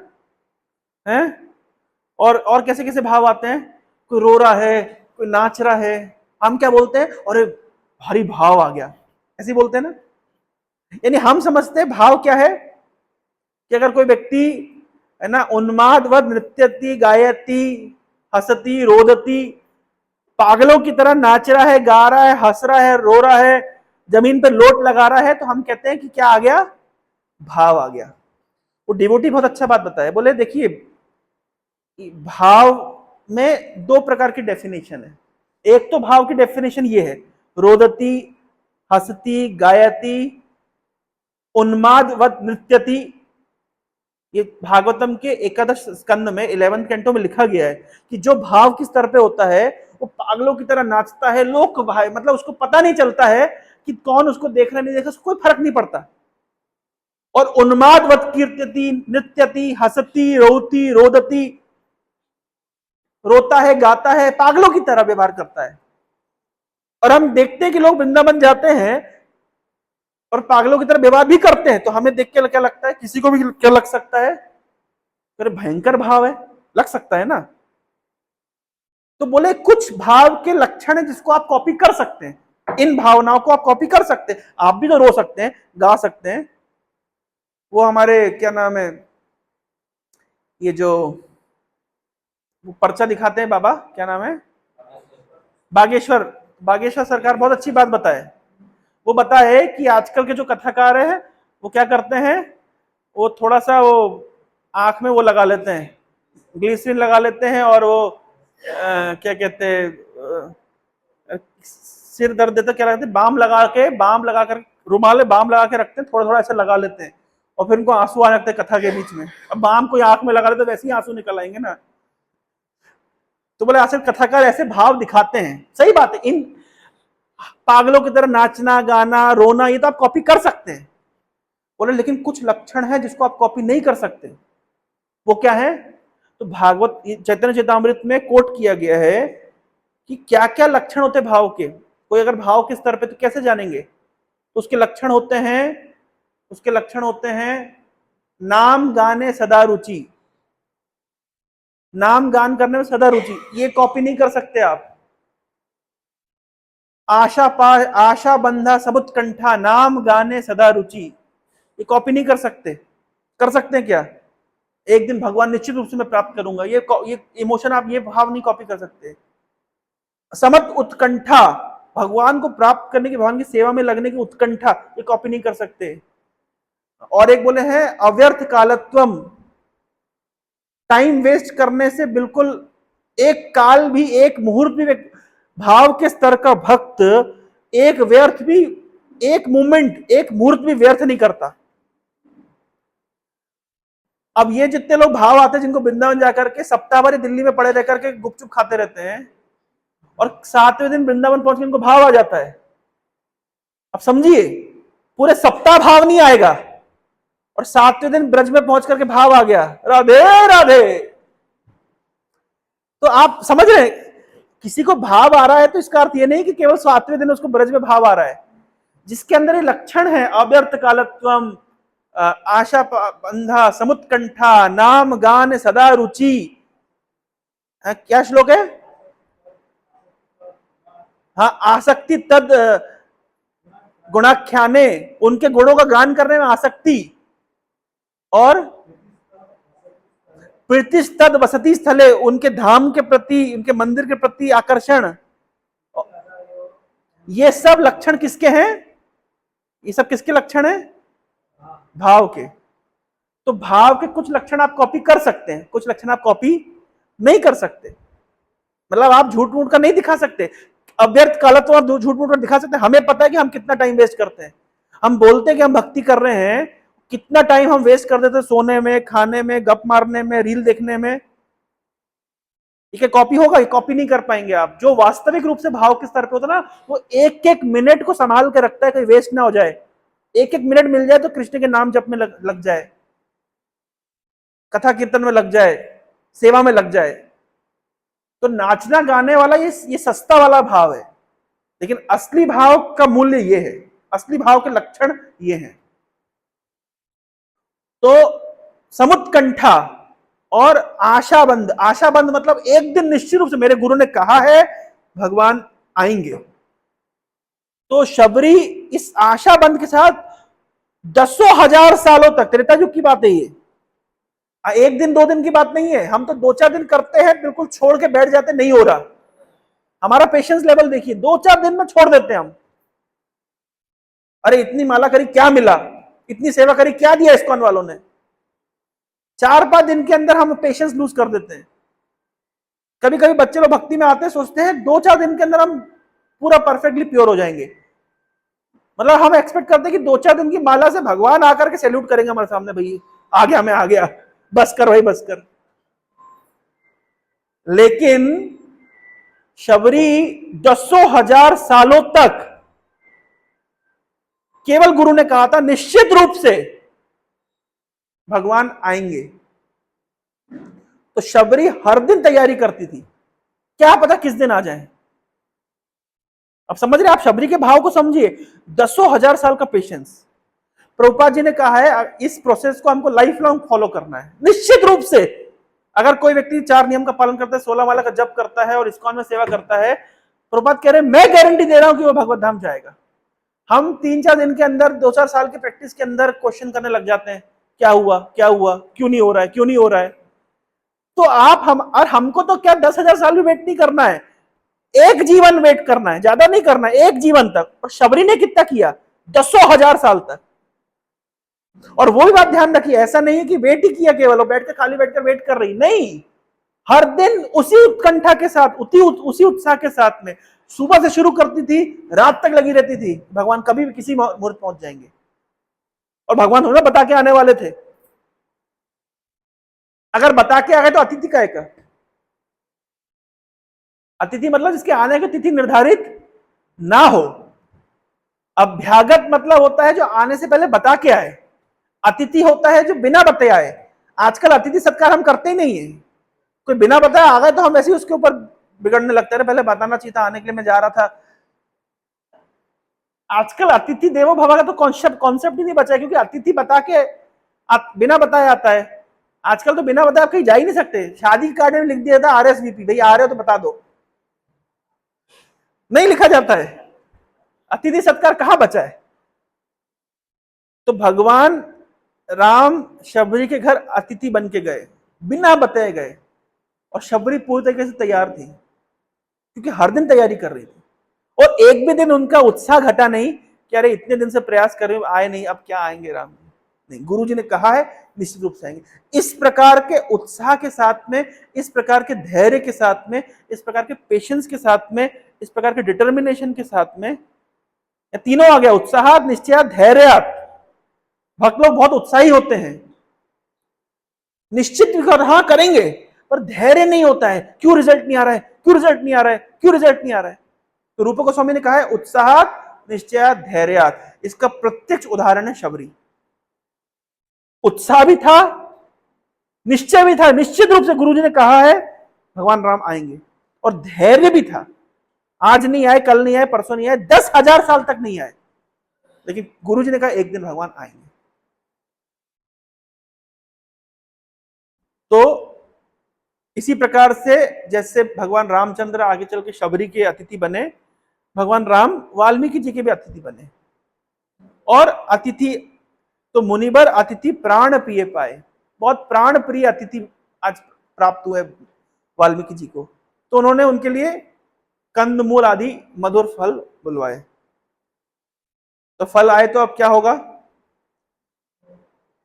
हैं? और कैसे कैसे भाव आते हैं, कोई रो रहा है, कोई नाच रहा है, हम क्या बोलते हैं, अरे भारी भाव आ गया, ऐसे बोलते हैं ना। यानी हम समझते हैं भाव क्या है कि अगर कोई व्यक्ति है ना उन्मादवत नृत्यति गायति हसती रोदती, पागलों की तरह नाच रहा है, गा रहा है, हंस रहा है, रो रहा है, जमीन पे लोट लगा रहा है, तो हम कहते हैं कि क्या आ गया, भाव आ गया। वो डिवोटी बहुत अच्छा बात बताया, बोले देखिए भाव में दो प्रकार की डेफिनेशन है। एक तो भाव की डेफिनेशन ये है, रोदती, हसती, गायती, उन्मादवत नृत्यति। ये भागवतम के एकादश स्कंद में 11वें कैंटो में लिखा गया है कि जो भाव किस तरह पे होता है, वो पागलों की तरह नाचता है, लोक भाई, मतलब उसको पता नहीं चलता है कि कौन उसको देख रहा नहीं देख रहा, उसको कोई फर्क नहीं पड़ता। और उन्मादवत कीर्त्यति, नृत्यति, हसती, रोती, रोदती, रोता है, गाता है, पागलों की तरह व्यवहार करता है। और हम देखते हैं कि लोग वृंदावन जाते हैं और पागलों की तरह व्यवहार भी करते हैं, तो हमें देख के क्या लगता है, किसी को भी क्या लग सकता है, अरे भयंकर भाव है, लग सकता है ना। तो बोले कुछ भाव के लक्षण है जिसको आप कॉपी कर सकते हैं, इन भावनाओं को आप कॉपी कर सकते हैं। आप भी तो रो सकते हैं, गा सकते हैं। वो हमारे क्या नाम है, ये जो वो पर्चा दिखाते हैं बाबा, क्या नाम है, बागेश्वर, बागेश्वर सरकार बहुत अच्छी बात बताए। वो बताए कि आजकल के जो कथाकार है वो क्या करते हैं, वो थोड़ा सा वो आंख में वो लगा लेते हैं, ग्लिसरीन लगा लेते हैं, और वो क्या कहते हैं, सिर दर्द देता क्या लगाते हैं, बाम लगा कर, रुमाल में बाम लगा के रखते हैं, थोड़ा थोड़ा ऐसे लगा लेते हैं, और फिर उनको आंसू आने लगते हैं कथा के बीच में। अब बाम कोई आंख में लगा लेते तो वैसे ही आंसू निकल आएंगे ना। तो बोले आजकल कथाकार ऐसे भाव दिखाते हैं, सही बात है, इन पागलों की तरह नाचना, गाना, रोना, ये तो आप कॉपी कर सकते हैं। बोले लेकिन कुछ लक्षण है जिसको आप कॉपी नहीं कर सकते। वो क्या है, तो भागवत चैतन्य चेतामृत में कोट किया गया है कि क्या क्या लक्षण होते भाव के। कोई अगर भाव के स्तर पे तो कैसे जानेंगे, तो उसके लक्षण होते हैं, उसके लक्षण होते हैं नाम गाने सदा रुचि, नाम गान करने में सदा रुचि, ये कॉपी नहीं कर सकते आप। आशा बंधा सबुत कंठा, नाम गाने सदा रुचि, ये कॉपी नहीं कर सकते। कर सकते हैं क्या, एक दिन भगवान निश्चित रूप से मैं प्राप्त करूंगा, ये इमोशन आप, ये भाव नहीं कॉपी कर सकते। समत उत्कंठा, भगवान को प्राप्त करने की, भगवान की सेवा में लगने की उत्कंठा, ये कॉपी नहीं कर सकते। और एक बोले हैं अव्यर्थ कालत्वम, टाइम वेस्ट करने से बिल्कुल, एक काल भी, एक मुहूर्त भी, भाव के स्तर का भक्त एक व्यर्थ भी, एक मोमेंट, एक मुहूर्त भी व्यर्थ नहीं करता। अब ये जितने लोग भाव आते हैं जिनको वृंदावन जाकर के सप्ताह भर दिल्ली में पड़े रह करके गुपचुप खाते रहते हैं, और 7वें दिन वृंदावन पहुंच के इनको भाव आ जाता है। अब समझिए, पूरे सप्ताह भाव नहीं आएगा, और 7वें दिन ब्रज में पहुंच करके भाव आ गया, राधे राधे। तो आप समझ रहे हैं, किसी को भाव आ रहा है तो इसका अर्थ ये नहीं कि केवल 7वें दिन उसको ब्रज में भाव आ रहा है। जिसके अंदर ये लक्षण है, अव्यर्थ कालत्वम, आशा बंधा समुत्कंठा, नाम गान सदा रुचि, क्या श्लोक है, हाँ, आसक्ति तद गुणाख्याने, उनके गुणों का गान करने में आसक्ति, और प्रीतिस्तद वसति स्थले, उनके धाम के प्रति, उनके मंदिर के प्रति आकर्षण, ये सब लक्षण किसके हैं, ये सब किसके लक्षण हैं, भाव के। तो भाव के कुछ लक्षण आप कॉपी कर सकते हैं, कुछ लक्षण आप कॉपी नहीं कर सकते। मतलब आप झूठ मूठ का नहीं दिखा सकते, अव्यर्थ कालत्व और झूठ मूठ का दिखा सकते हैं। हमें पता है कि हम कितना टाइम वेस्ट करते हैं, हम बोलते हैं कि हम भक्ति कर रहे हैं, कितना टाइम हम वेस्ट कर देते हैं सोने में, खाने में, गप मारने में, रील देखने में। ये कॉपी होगा, ये कॉपी नहीं कर पाएंगे आप। जो वास्तविक रूप से भाव के स्तर पे होता है ना, वो एक एक मिनट को संभाल के रखता है, कहीं वेस्ट ना हो जाए। एक एक मिनट मिल जाए तो कृष्ण के नाम जप में लग जाए, कथा कीर्तन में लग जाए, सेवा में लग जाए। तो नाचना गाने वाला ये सस्ता वाला भाव है, लेकिन असली भाव का मूल्य ये है, असली भाव के लक्षण ये हैं। तो समुत्कंठा और आशाबंद, आशाबंद मतलब एक दिन निश्चित रूप से मेरे गुरु ने कहा है भगवान आएंगे। तो शबरी इस आशाबंद के साथ 10,000 सालों तक, त्रेता युग की बात है ये, एक दिन दो दिन की बात नहीं है। हम तो 2-4 दिन करते हैं, बिल्कुल छोड़ के बैठ जाते, नहीं हो रहा। हमारा पेशेंस लेवल देखिए, 2-4 दिन में छोड़ देते हैं हम। अरे इतनी माला करी क्या मिला, इतनी सेवा करी क्या दिया इस्कॉन वालों ने, 4-5 दिन के अंदर हम पेशेंस लूज कर देते हैं। कभी कभी बच्चे लोग भक्ति में आते हैं, सोचते हैं 2-4 दिन के अंदर हम पूरा परफेक्टली प्योर हो जाएंगे। मतलब हम एक्सपेक्ट करते हैं कि 2-4 दिन की माला से भगवान आकर के सैल्यूट करेंगे हमारे सामने, भाई आ गया, मैं आ गया, बस कर भाई बस कर। लेकिन शबरी 10,000 सालों तक केवल गुरु ने कहा था निश्चित रूप से भगवान आएंगे। तो शबरी हर दिन तैयारी करती थी, क्या पता किस दिन आ जाए। अब समझ रहे आप शबरी के भाव को, समझिए 10,000 साल का पेशेंस। प्रभुपाद जी ने कहा है इस प्रोसेस को हमको लाइफ लॉन्ग फॉलो करना है निश्चित रूप से। अगर कोई व्यक्ति 4 नियम का पालन करता है, 16 माला का जप करता है और इस्कॉन में सेवा करता है, प्रभुपाद कह रहे हैं मैं गारंटी दे रहा हूं कि वो भगवत धाम जाएगा। हम 3-4 दिन के अंदर, 2-4 साल की प्रैक्टिस के अंदर क्वेश्चन करने लग जाते हैं, क्या हुआ क्या हुआ, क्यों नहीं हो रहा है, क्यों नहीं हो रहा है। तो आप हम और हमको तो क्या 10,000 साल भी वेट नहीं करना है, एक जीवन वेट करना है, ज्यादा नहीं करना है, एक जीवन तक। और शबरी ने कितना किया, 10,000 साल तक। और वो भी बात ध्यान रखिए, ऐसा नहीं है कि वेट ही किया केवल, बैठ के खाली बैठकर वेट कर रही, नहीं, हर दिन उसी उत्कंठा के साथ, उसी उत्साह के साथ में सुबह से शुरू करती थी, रात तक लगी रहती थी, भगवान कभी भी किसी मुहूर्त पहुंच जाएंगे। और भगवान थोड़ा बता के आने वाले थे, अगर बता के आ गए तो अतिथि का एक, अतिथि मतलब जिसके आने की तिथि निर्धारित ना हो। अभ्यागत मतलब होता है जो आने से पहले बता के आए, अतिथि होता है जो बिना बताए आए। आजकल अतिथि सत्कार हम करते ही नहीं है, कोई बिना बताए आ गए तो हम ऐसे ही उसके ऊपर बिगड़ने लगते हैं, पहले बताना चाहिए था, आने के लिए मैं जा रहा था। आजकल अतिथि देवो भव का तो कॉन्सेप्ट ही नहीं बचा है, क्योंकि अतिथि बता के बिना बताए आता है। आजकल तो बिना बताए आप कहीं जा ही नहीं सकते। शादी कार्ड में लिख दिया था RSVP, भाई आ रहे हो तो बता दो, नहीं लिखा जाता है। अतिथि सत्कार कहां बचा है। तो भगवान राम शबरी के घर अतिथि बन के गए, बिना बताए गए, और शबरी पूरी तरीके से तैयार थी, क्योंकि हर दिन तैयारी कर रही थी। और एक भी दिन उनका उत्साह घटा नहीं कि अरे इतने दिन से प्रयास कर रहे आए नहीं, अब क्या आएंगे राम जी। नहीं, गुरु जी ने कहा है निश्चित रूप से आएंगे। इस प्रकार के उत्साह के साथ में, इस प्रकार के धैर्य के साथ में, इस प्रकार के पेशेंस के साथ में, इस प्रकार के डिटर्मिनेशन के साथ में, तीनों आ गया, उत्साह, निश्चय, धैर्य। भक्त लोग बहुत उत्साही होते हैं, निश्चित हाँ करेंगे, पर धैर्य नहीं होता है, क्यों रिजल्ट नहीं आ रहा है, क्यों रिजल्ट नहीं आ रहा है, क्यों रिजल्ट नहीं आ रहा है। तो रूप गोस्वामी ने कहा है उत्साह, निश्चय, धैर्य। इसका प्रत्यक्ष उदाहरण है शबरी। उत्साह भी था, निश्चय भी था, निश्चित रूप से गुरुजी ने कहा है भगवान राम आएंगे, और धैर्य भी था। आज नहीं आए, कल नहीं आए, परसों नहीं आए, 10,000 साल तक नहीं आए, लेकिन गुरुजी ने कहा एक दिन भगवान आएंगे। तो इसी प्रकार से जैसे भगवान रामचंद्र आगे चल के शबरी के अतिथि बने, भगवान राम वाल्मीकि जी के भी अतिथि बने। और अतिथि तो मुनिवर अतिथि प्राण प्रिय पाए, बहुत प्राण प्रिय अतिथि आज प्राप्त हुए वाल्मीकि जी को। तो उन्होंने उनके लिए कंदमूल आदि मधुर फल बुलवाए। तो फल आए तो अब क्या होगा,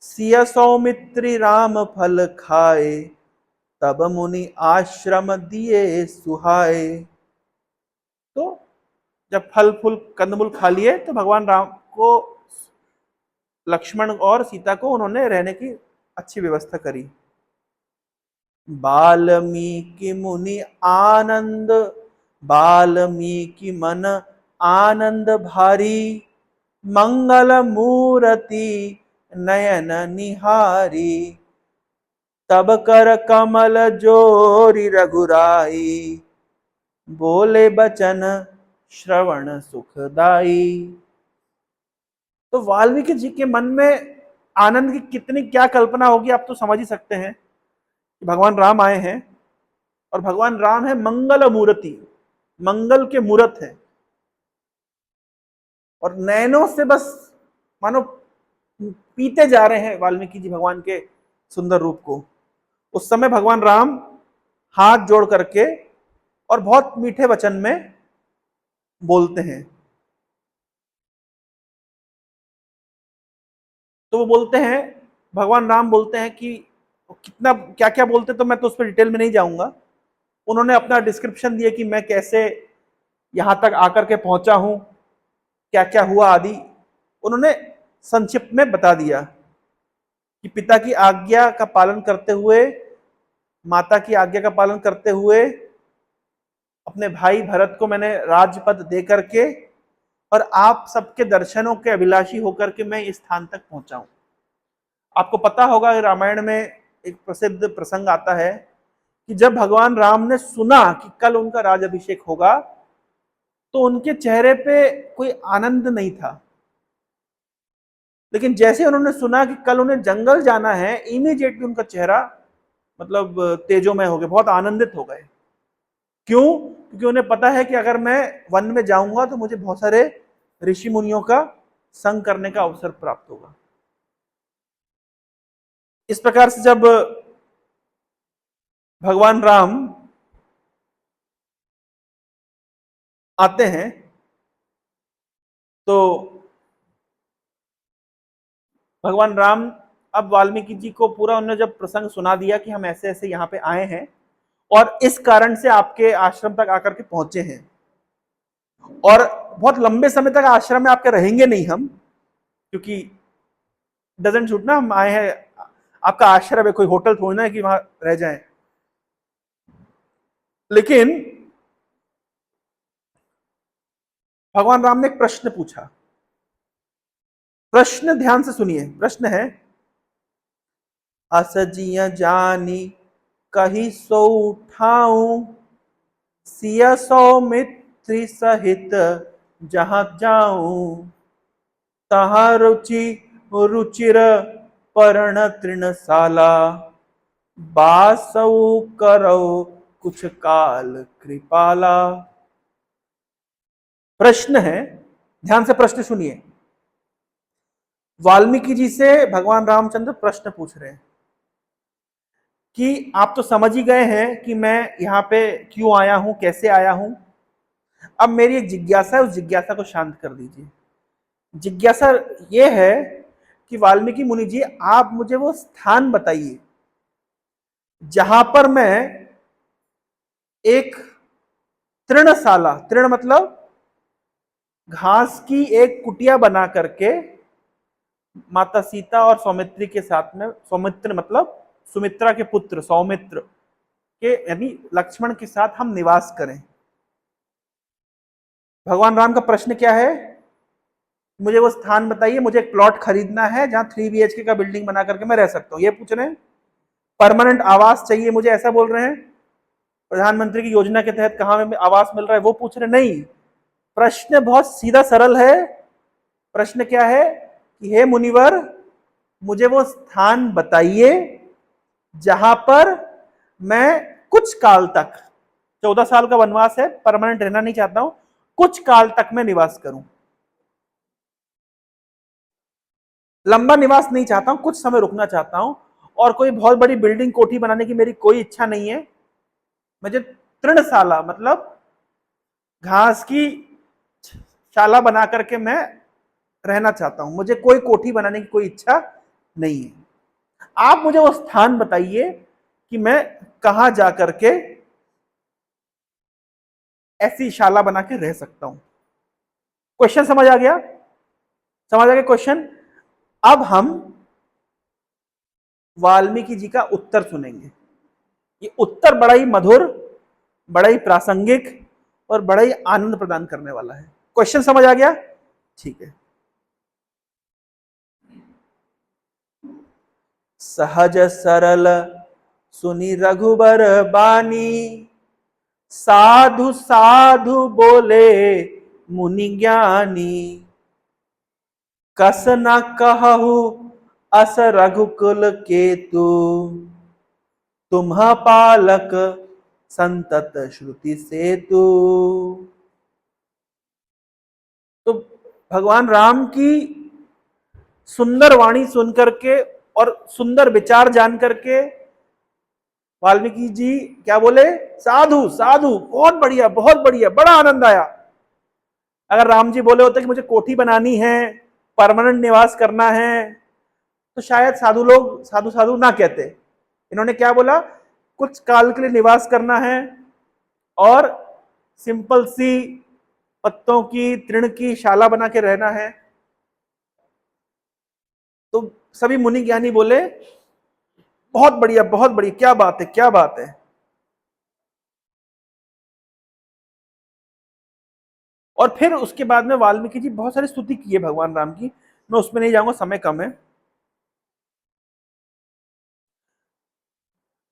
सिया सौमित्री राम फल खाए, तब मुनि आश्रम दिए सुहाए। तो जब फल फूल कंदमूल खा लिए तो भगवान राम को, लक्ष्मण और सीता को उन्होंने रहने की अच्छी व्यवस्था करी। वाल्मीकि मुनि आनंद, वाल्मीकि मन आनंद भारी, मंगल मूर्ति नयन निहारी, तब कर कमल जोरी रघुराई, बोले बचन श्रवण सुखदाई। तो वाल्मीकि जी के मन में आनंद की कितनी क्या कल्पना होगी, आप तो समझ ही सकते हैं कि भगवान राम आए हैं, और भगवान राम है मंगल मूर्ति, मंगल के मूर्त है, और नैनों से बस मानो पीते जा रहे हैं वाल्मीकि जी भगवान के सुंदर रूप को। उस समय भगवान राम हाथ जोड़ करके और बहुत मीठे वचन में बोलते हैं। तो वो बोलते हैं, भगवान राम बोलते हैं कि कितना क्या क्या बोलते, तो मैं तो उस पर डिटेल में नहीं जाऊंगा। उन्होंने अपना डिस्क्रिप्शन दिया कि मैं कैसे यहां तक आकर के पहुंचा हूं, क्या क्या हुआ आदि उन्होंने संक्षिप्त में बता दिया कि पिता की आज्ञा का पालन करते हुए, माता की आज्ञा का पालन करते हुए, अपने भाई भरत को मैंने राजपद दे करके, और आप सबके दर्शनों के अभिलाषी होकर के मैं इस स्थान तक पहुंचा हूं। आपको पता होगा रामायण में एक प्रसिद्ध प्रसंग आता है कि जब भगवान राम ने सुना कि कल उनका राजाभिषेक होगा तो उनके चेहरे पे कोई आनंद नहीं था, लेकिन जैसे उन्होंने सुना कि कल उन्हें जंगल जाना है, इमीडिएटली उनका चेहरा मतलब तेजोमय हो गया, बहुत आनंदित हो गए। क्यों? क्योंकि उन्हें पता है कि अगर मैं वन में जाऊंगा तो मुझे बहुत सारे ऋषि मुनियों का संग करने का अवसर प्राप्त होगा। इस प्रकार से जब भगवान राम आते हैं तो भगवान राम अब वाल्मीकि जी को पूरा उन्होंने जब प्रसंग सुना दिया कि हम ऐसे ऐसे यहाँ पे आए हैं और इस कारण से आपके आश्रम तक आकर के पहुंचे हैं, और बहुत लंबे समय तक आश्रम में आपके रहेंगे नहीं हम, क्योंकि डजंट शूट ना, हम आए हैं, आपका आश्रम है, कोई होटल थोड़ी ना है कि वहां रह जाएं। लेकिन भगवान राम ने एक प्रश्न पूछा। प्रश्न ध्यान से सुनिए, प्रश्न है, असजिया जानी कही सो उठाऊं, सिया सौमित्री सहित जहां जाऊं, तहां रुचि रुचिर पर्ण तृणशाला, बासौ करो कुछ काल कृपाला। प्रश्न है, ध्यान से प्रश्न सुनिए। वाल्मीकि जी से भगवान रामचंद्र प्रश्न पूछ रहे हैं कि आप तो समझ ही गए हैं कि मैं यहां पे क्यों आया हूं, कैसे आया हूं। अब मेरी एक जिज्ञासा है, उस जिज्ञासा को शांत कर दीजिए। जिज्ञासा यह है कि वाल्मीकि मुनि जी, आप मुझे वो स्थान बताइए जहां पर मैं एक तृणशाला, तृण मतलब घास की एक कुटिया बना करके माता सीता और सौमित्री के साथ में, सौमित्र मतलब सुमित्रा के पुत्र सौमित्र के यानी लक्ष्मण के साथ हम निवास करें। भगवान राम का प्रश्न क्या है? मुझे वो स्थान बताइए, मुझे एक प्लॉट खरीदना है जहां 3 BHK का बिल्डिंग बना करके मैं रह सकता हूं, ये पूछ रहे हैं। परमानेंट आवास चाहिए मुझे, ऐसा बोल रहे हैं। प्रधानमंत्री की योजना के तहत कहां में आवास मिल रहा है वो पूछ रहे नहीं। प्रश्न बहुत सीधा सरल है। प्रश्न क्या है कि हे मुनिवर, मुझे वो स्थान बताइए जहां पर मैं कुछ काल तक, 14 साल का वनवास है, परमानेंट रहना नहीं चाहता हूं, कुछ काल तक मैं निवास करूं। लंबा निवास नहीं चाहता हूं, कुछ समय रुकना चाहता हूं, और कोई बहुत बड़ी बिल्डिंग कोठी बनाने की मेरी कोई इच्छा नहीं है। मुझे तृणशाला मतलब घास की शाला बना करके मैं रहना चाहता हूं, मुझे कोई कोठी बनाने की कोई इच्छा नहीं है। आप मुझे वो स्थान बताइए कि मैं कहां जाकर के ऐसी शाला बना के रह सकता हूं। क्वेश्चन समझ आ गया? समझ आ गया क्वेश्चन? अब हम वाल्मीकि जी का उत्तर सुनेंगे। ये उत्तर बड़ा ही मधुर, बड़ा ही प्रासंगिक और बड़ा ही आनंद प्रदान करने वाला है। क्वेश्चन समझ आ गया? ठीक है। सहज सरल सुनी रघुबर बानी, साधु साधु बोले मुनि ज्ञानी, कस न कहु अस रघुकुल केतु, तुम्हा पालक संतत श्रुति सेतु। तो भगवान राम की सुंदर वाणी सुनकर के और सुंदर विचार जान करके वाल्मीकि जी क्या बोले? साधु साधु, बहुत बढ़िया बहुत बढ़िया, बड़ा आनंद आया। अगर राम जी बोले होते कि मुझे कोठी बनानी है, परमानेंट निवास करना है, तो शायद साधु लोग साधु साधु ना कहते। इन्होंने क्या बोला? कुछ काल के लिए निवास करना है और सिंपल सी पत्तों की, तृण की शाला बना के रहना है। तो सभी मुनि ज्ञानी बोले बहुत बढ़िया बहुत बढ़िया, क्या बात है क्या बात है। और फिर उसके बाद में वाल्मीकि जी बहुत सारी स्तुति की है भगवान राम की, मैं उसमें नहीं जाऊंगा, समय कम है।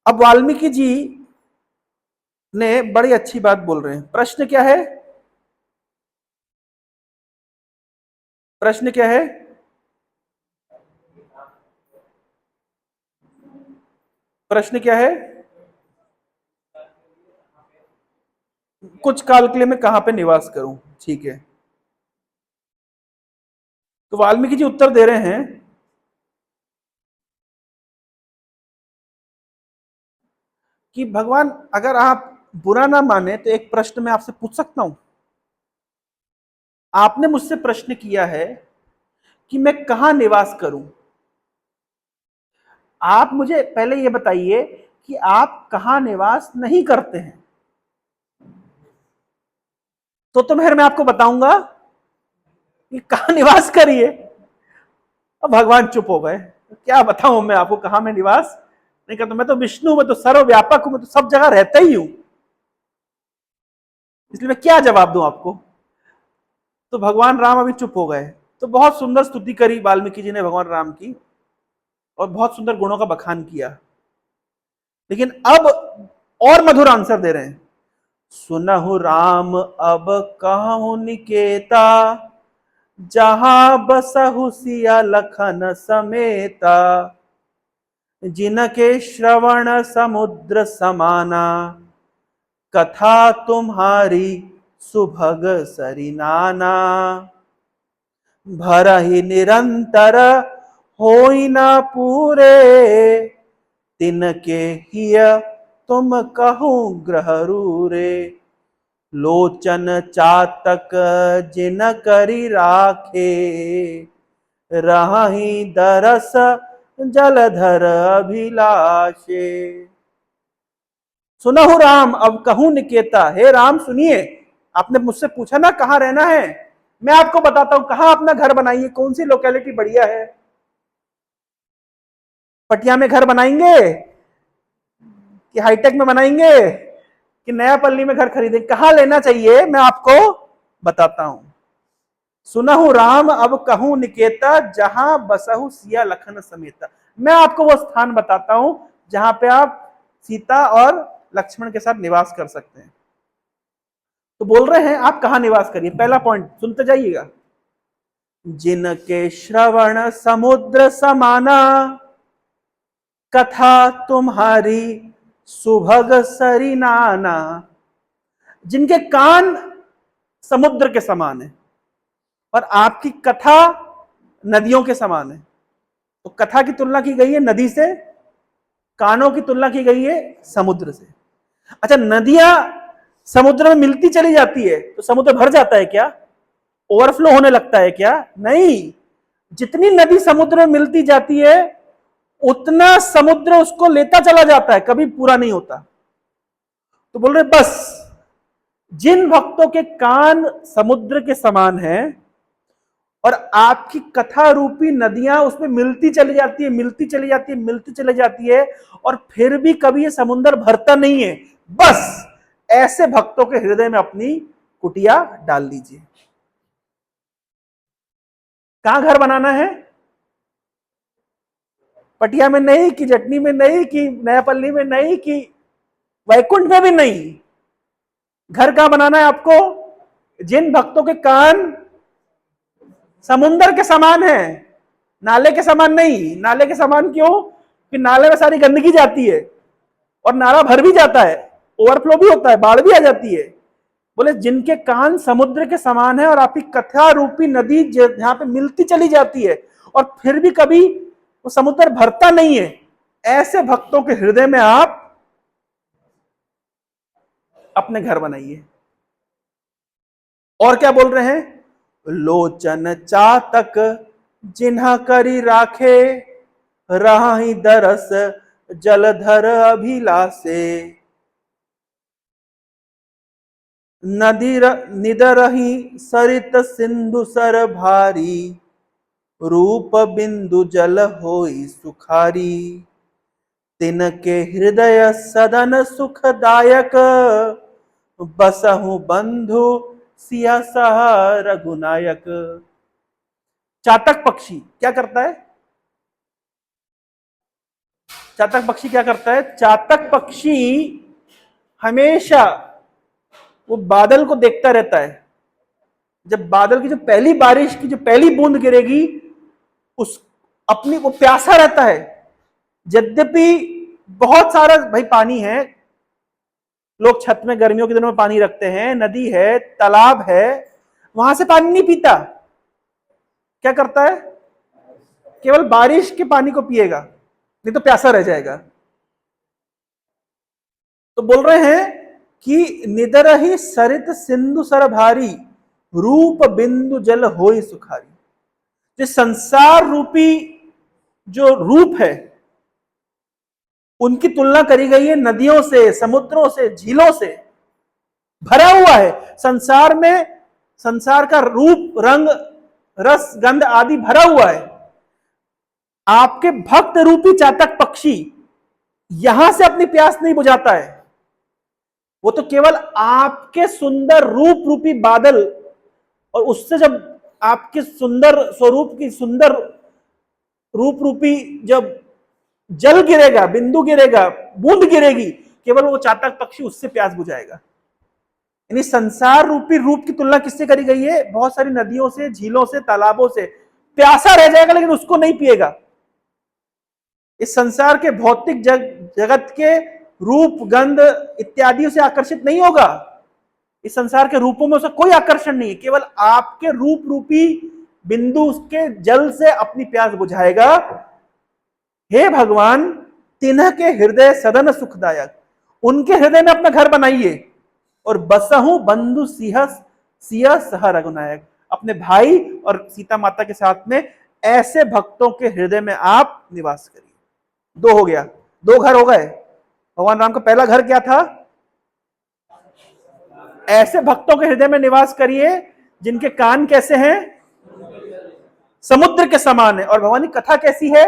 अब वाल्मीकि जी ने बड़ी अच्छी बात बोल रहे हैं। प्रश्न क्या है? प्रश्न क्या है? प्रश्न क्या है? कुछ काल के लिए मैं कहां पे निवास करूं? ठीक है, तो वाल्मीकि जी उत्तर दे रहे हैं कि भगवान, अगर आप बुरा ना माने तो एक प्रश्न मैं आपसे पूछ सकता हूं? आपने मुझसे प्रश्न किया है कि मैं कहां निवास करूं। आप मुझे पहले यह बताइए कि आप कहां निवास नहीं करते हैं, तो फिर मैं आपको बताऊंगा कि कहां निवास करिए। अब भगवान चुप हो गए। क्या बताऊं मैं आपको कहां मैं निवास नहीं करता? मैं तो विष्णु, मैं तो सर्वव्यापक हूं, मैं तो सब जगह रहता ही हूं, इसलिए मैं क्या जवाब दूं आपको? तो भगवान राम अभी चुप हो गए। तो बहुत सुंदर स्तुति करी वाल्मीकि जी ने भगवान राम की, और बहुत सुंदर गुणों का बखान किया। लेकिन अब और मधुर आंसर दे रहे हैं। सुनहु राम अब कहूं निकेता, जहां बसहु सिया लखन समेता, जिनके श्रवण समुद्र समाना, कथा तुम्हारी सुभग सरिनाना, भरहि निरंतर होई न पूरे, तिनके हिय तुम कहूं ग्रह रूरे, लोचन चातक जिन करी राखे, रहि दरस जलधर अभिलाषे। सुनहु राम अब कहूं निकेता, हे राम सुनिए, आपने मुझसे पूछा ना कहां रहना है, मैं आपको बताता हूं कहां अपना घर बनाइए। कौन सी लोकेलिटी बढ़िया है? पटिया में घर बनाएंगे कि हाईटेक में बनाएंगे कि नया पल्ली में घर खरीदेंगे? कहां लेना चाहिए मैं आपको बताता हूं। सुनहु राम अब कहूं निकेता, जहां बसहु सिया लखन समेता। मैं आपको वो स्थान बताता हूं जहां पे आप सीता और लक्ष्मण के साथ निवास कर सकते हैं। तो बोल रहे हैं आप कहां निवास करिए। पहला पॉइंट सुनते जाइएगा। जिनके श्रवण समुद्र समाना, कथा तुम्हारी सुभग सरिनाना। जिनके कान समुद्र के समान है और आपकी कथा नदियों के समान है। तो कथा की तुलना की गई है नदी से, कानों की तुलना की गई है समुद्र से। अच्छा, नदियां समुद्र में मिलती चली जाती है तो समुद्र भर जाता है क्या? ओवरफ्लो होने लगता है क्या? नहीं। जितनी नदी समुद्र में मिलती जाती है उतना समुद्र उसको लेता चला जाता है, कभी पूरा नहीं होता। तो बोल रहे बस जिन भक्तों के कान समुद्र के समान हैं और आपकी कथा रूपी नदियां उसमें मिलती चली जाती है, मिलती चली जाती है, मिलती चली जाती है, और फिर भी कभी ये समुद्र भरता नहीं है, बस ऐसे भक्तों के हृदय में अपनी कुटिया डाल लीजिए। कहां घर बनाना है? पटिया में नहीं, कि जटनी में नहीं, कि नयापल्ली में नहीं, कि वैकुंठ में भी नहीं। घर कहां बनाना है आपको? जिन भक्तों के कान समुंदर के समान है, नाले के समान नहीं। नाले के समान क्यों? कि नाले में सारी गंदगी जाती है और नाला भर भी जाता है, ओवरफ्लो भी होता है, बाढ़ भी आ जाती है। बोले जिनके कान समुद्र के समान है और आपकी कथा रूपी नदी जहां पे मिलती चली जाती है और फिर भी कभी वो समुद्र भरता नहीं है, ऐसे भक्तों के हृदय में आप अपने घर बनाइए। और क्या बोल रहे हैं? लोचन चातक जिन्हा करी राखे, राही दरस जलधर अभिलाषे, नदी निदरही सरित सिंधु सर भारी, रूप बिंदु जल होई सुखारी, तिनके हृदय सदन सुखदायक, बसहु बंधु सिया सह रघुनायक। चातक पक्षी क्या करता है? चातक पक्षी क्या करता है? चातक पक्षी हमेशा वो बादल को देखता रहता है। जब बादल की जो पहली बारिश की जो पहली बूंद गिरेगी, उस अपनी वो प्यासा रहता है। यद्यपि बहुत सारा भाई पानी है, लोग छत में गर्मियों के दिनों में पानी रखते हैं, नदी है, तालाब है, वहां से पानी नहीं पीता। क्या करता है? केवल बारिश के पानी को पिएगा, नहीं तो प्यासा रह जाएगा। तो बोल रहे हैं कि निदर ही सरित सिंधु सर भारी, रूप बिंदु जल होई सुखारी। जो संसार रूपी जो रूप है, उनकी तुलना करी गई है नदियों से, समुद्रों से, झीलों से। भरा हुआ है संसार में, संसार का रूप, रंग, रस, गंध आदि भरा हुआ है। आपके भक्त रूपी चातक पक्षी यहां से अपनी प्यास नहीं बुझाता है। वो तो केवल आपके सुंदर रूप रूपी बादल, और उससे जब आपके सुंदर स्वरूप की सुंदर रूप रूपी जब जल गिरेगा, बिंदु गिरेगा, बूंद गिरेगी, केवल वो चातक पक्षी उससे प्यास बुझाएगा। यानी संसार रूपी रूप की तुलना किससे करी गई है? बहुत सारी नदियों से, झीलों से, तालाबों से। प्यासा रह जाएगा लेकिन उसको नहीं पिएगा। इस संसार के भौतिक जगत के रूप, गंध इत्यादि से आकर्षित नहीं होगा। इस संसार के रूपों में उसका कोई आकर्षण नहीं है, केवल आपके रूप रूपी बिंदु के जल से अपनी प्यास बुझाएगा। हे भगवान, तिन्ह के हृदय सदन सुखदायक, उनके हृदय में अपना घर बनाइए। और बसहु बंधु सिंह सिंह सह रघुनायक, अपने भाई और सीता माता के साथ में ऐसे भक्तों के हृदय में आप निवास करिए। दो हो गया, दो घर हो गए। भगवान राम का पहला घर क्या था? ऐसे भक्तों के हृदय में निवास करिए जिनके कान कैसे हैं? समुद्र के समान है। और भगवान की कथा कैसी है?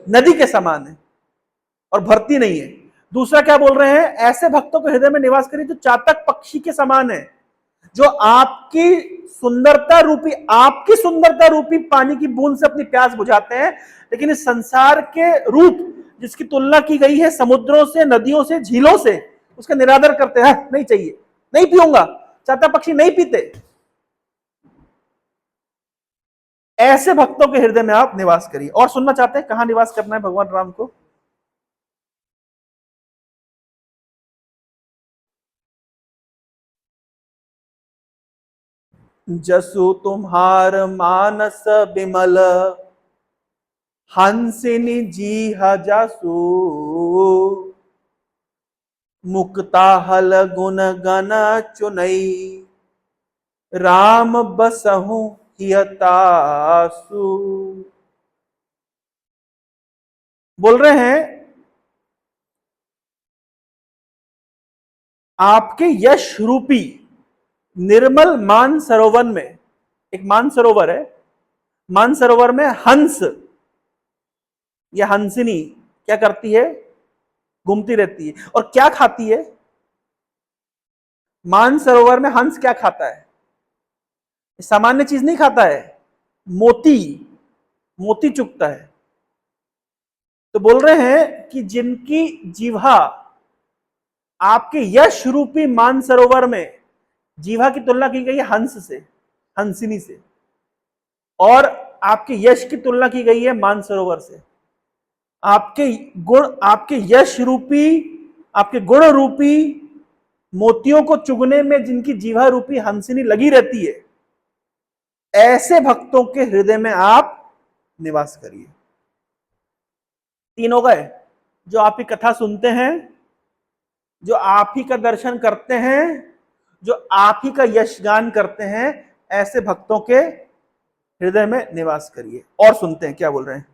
नदी के समान है और भरती नहीं है। दूसरा क्या बोल रहे हैं? ऐसे भक्तों के हृदय में निवास करिए जो चातक पक्षी के समान है, जो आपकी सुंदरता रूपी पानी की बूंद से अपनी प्यास बुझाते हैं। लेकिन इस संसार के रूप जिसकी तुलना की गई है समुद्रों से, नदियों से, झीलों से, उसका निरादर करते हैं। नहीं चाहिए, नहीं पीऊंगा। चातक पक्षी नहीं पीते। ऐसे भक्तों के हृदय में आप निवास करिए। और सुनना चाहते हैं कहां निवास करना है भगवान राम को? जसु तुम्हार मानस बिमल, हंसिनी जी हजसु, मुक्ता हल गुण गण चुनई, राम बसहु हियतासु। बोल रहे हैं आपके यश रूपी निर्मल मान सरोवर में, एक मान सरोवर है, मान सरोवर में हंस या हंसिनी क्या करती है? घूमती रहती है। और क्या खाती है? मान सरोवर में हंस क्या खाता है? सामान्य चीज नहीं खाता है, मोती, मोती चुगता है। तो बोल रहे हैं कि जिनकी जिह्वा आपके यश रूपी मान सरोवर में, जीवा की तुलना की गई है हंस से, हंसिनी से, और आपके यश की तुलना की गई है मानसरोवर से। आपके गुण, आपके यश रूपी, आपके गुण रूपी मोतियों को चुगने में जिनकी जीवा रूपी हंसिनी लगी रहती है, ऐसे भक्तों के हृदय में आप निवास करिए। तीन हो गए। जो आपकी कथा सुनते हैं, जो आप ही का दर्शन करते हैं, जो आप ही का यशगान करते हैं, ऐसे भक्तों के हृदय में निवास करिए। और सुनते हैं क्या बोल रहे हैं?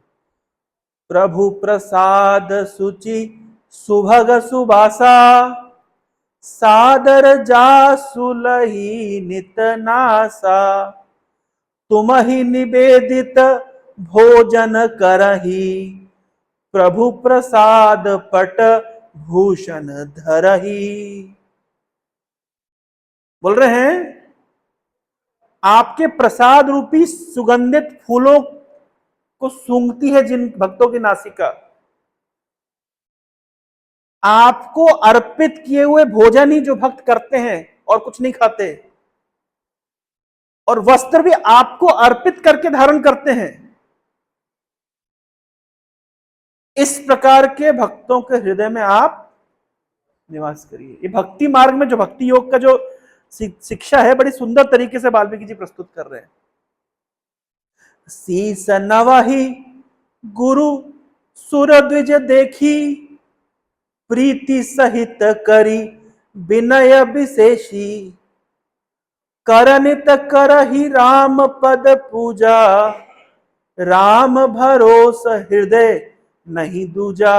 प्रभु प्रसाद सुचि सुभग सुबासा, सादर जासु लही नित नासा, तुम ही निवेदित भोजन करही, प्रभु प्रसाद पट भूषण धरही। बोल रहे हैं आपके प्रसाद रूपी सुगंधित फूलों को सूंघती है जिन भक्तों की नासिका, आपको अर्पित किए हुए भोजन ही जो भक्त करते हैं और कुछ नहीं खाते, और वस्त्र भी आपको अर्पित करके धारण करते हैं। इस प्रकार के भक्तों के हृदय में आप निवास करिए। ये भक्ति मार्ग में जो भक्ति योग का जो शिक्षा है, बड़ी सुंदर तरीके से वाल्मीकि जी प्रस्तुत कर रहे हैं। शीस नवहि गुरु सुर द्विज देखी, प्रीति सहित करी विनय विशेषी, करनित करहि राम पद पूजा, राम भरोस हृदय नहीं दूजा।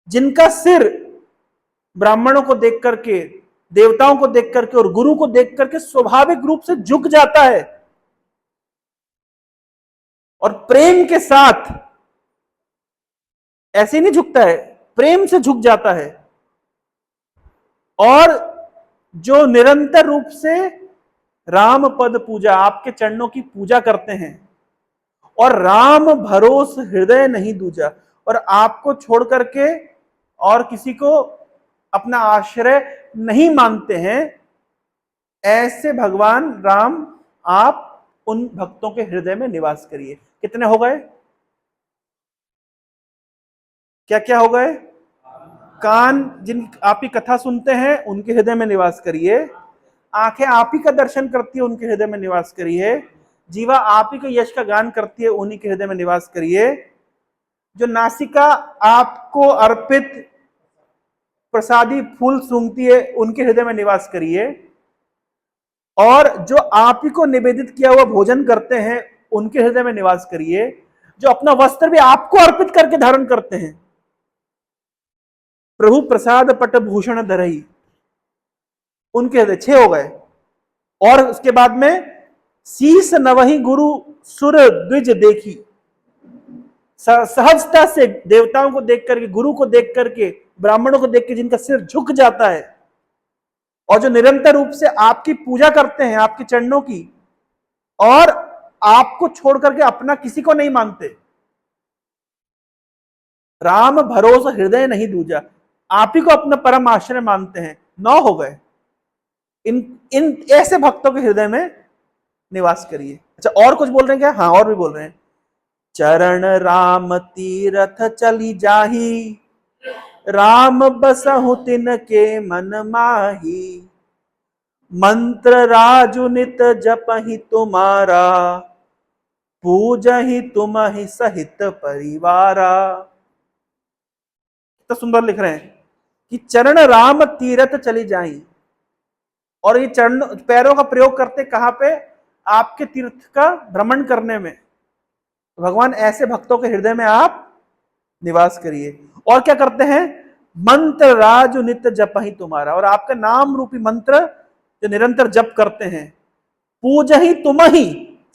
जिनका सिर ब्राह्मणों को देख करके, देवताओं को देख करके और गुरु को देख करके स्वाभाविक रूप से झुक जाता है, और प्रेम के साथ, ऐसे नहीं झुकता है, प्रेम से झुक जाता है, और जो निरंतर रूप से राम पद पूजा, आपके चरणों की पूजा करते हैं, और राम भरोस हृदय नहीं दूजा, और आपको छोड़ करके और किसी को अपना आश्रय नहीं मानते हैं, ऐसे भगवान राम आप उन भक्तों के हृदय में निवास करिए। कितने हो गए? क्या क्या हो गए? कान जिन आप ही कथा सुनते हैं उनके हृदय में निवास करिए, आंखें आप ही का दर्शन करती है उनके हृदय में निवास करिए, जीवा आप ही के यश का गान करती है उन्हीं के हृदय में निवास करिए, जो नासिका आपको अर्पित प्रसादी फूल सूंघती है उनके हृदय में निवास करिए, और जो आप ही को निवेदित किया हुआ भोजन करते हैं उनके हृदय में निवास करिए, जो अपना वस्त्र भी आपको अर्पित करके धारण करते हैं, प्रभु प्रसाद पट भूषण धरई, उनके हृदय 6 हो गए। और उसके बाद में शीस नवहि गुरु सुर द्विज देखी, सहजता से देवताओं को देख करके, गुरु को देख करके, ब्राह्मणों को देख के जिनका सिर झुक जाता है, और जो निरंतर रूप से आपकी पूजा करते हैं, आपके चरणों की, और आपको छोड़ करके अपना किसी को नहीं मानते, राम भरोसा हृदय नहीं दूजा, आप ही को अपना परम आश्रय मानते हैं। 9 हो गए। इन ऐसे भक्तों के हृदय में निवास करिए। अच्छा, और कुछ बोल रहे हैं क्या? हाँ, और भी बोल रहे हैं। चरण राम तीरथ चली जाही, राम बसहु तिन के मन माही, मंत्र राजु नित जपहि तुम्हारा, पूजहि तुम्हि सहित परिवारा। तो सुंदर लिख रहे हैं कि चरण राम तीरथ चली जाई, और ये चरण पैरों का प्रयोग करते कहां पे? आपके तीर्थ का भ्रमण करने में। भगवान ऐसे भक्तों के हृदय में आप निवास करिए। और क्या करते हैं? मंत्र राजु नित्य जपहि तुम्हारा, और आपका नाम रूपी मंत्र जो निरंतर जप करते हैं, पूजहि तुम्हि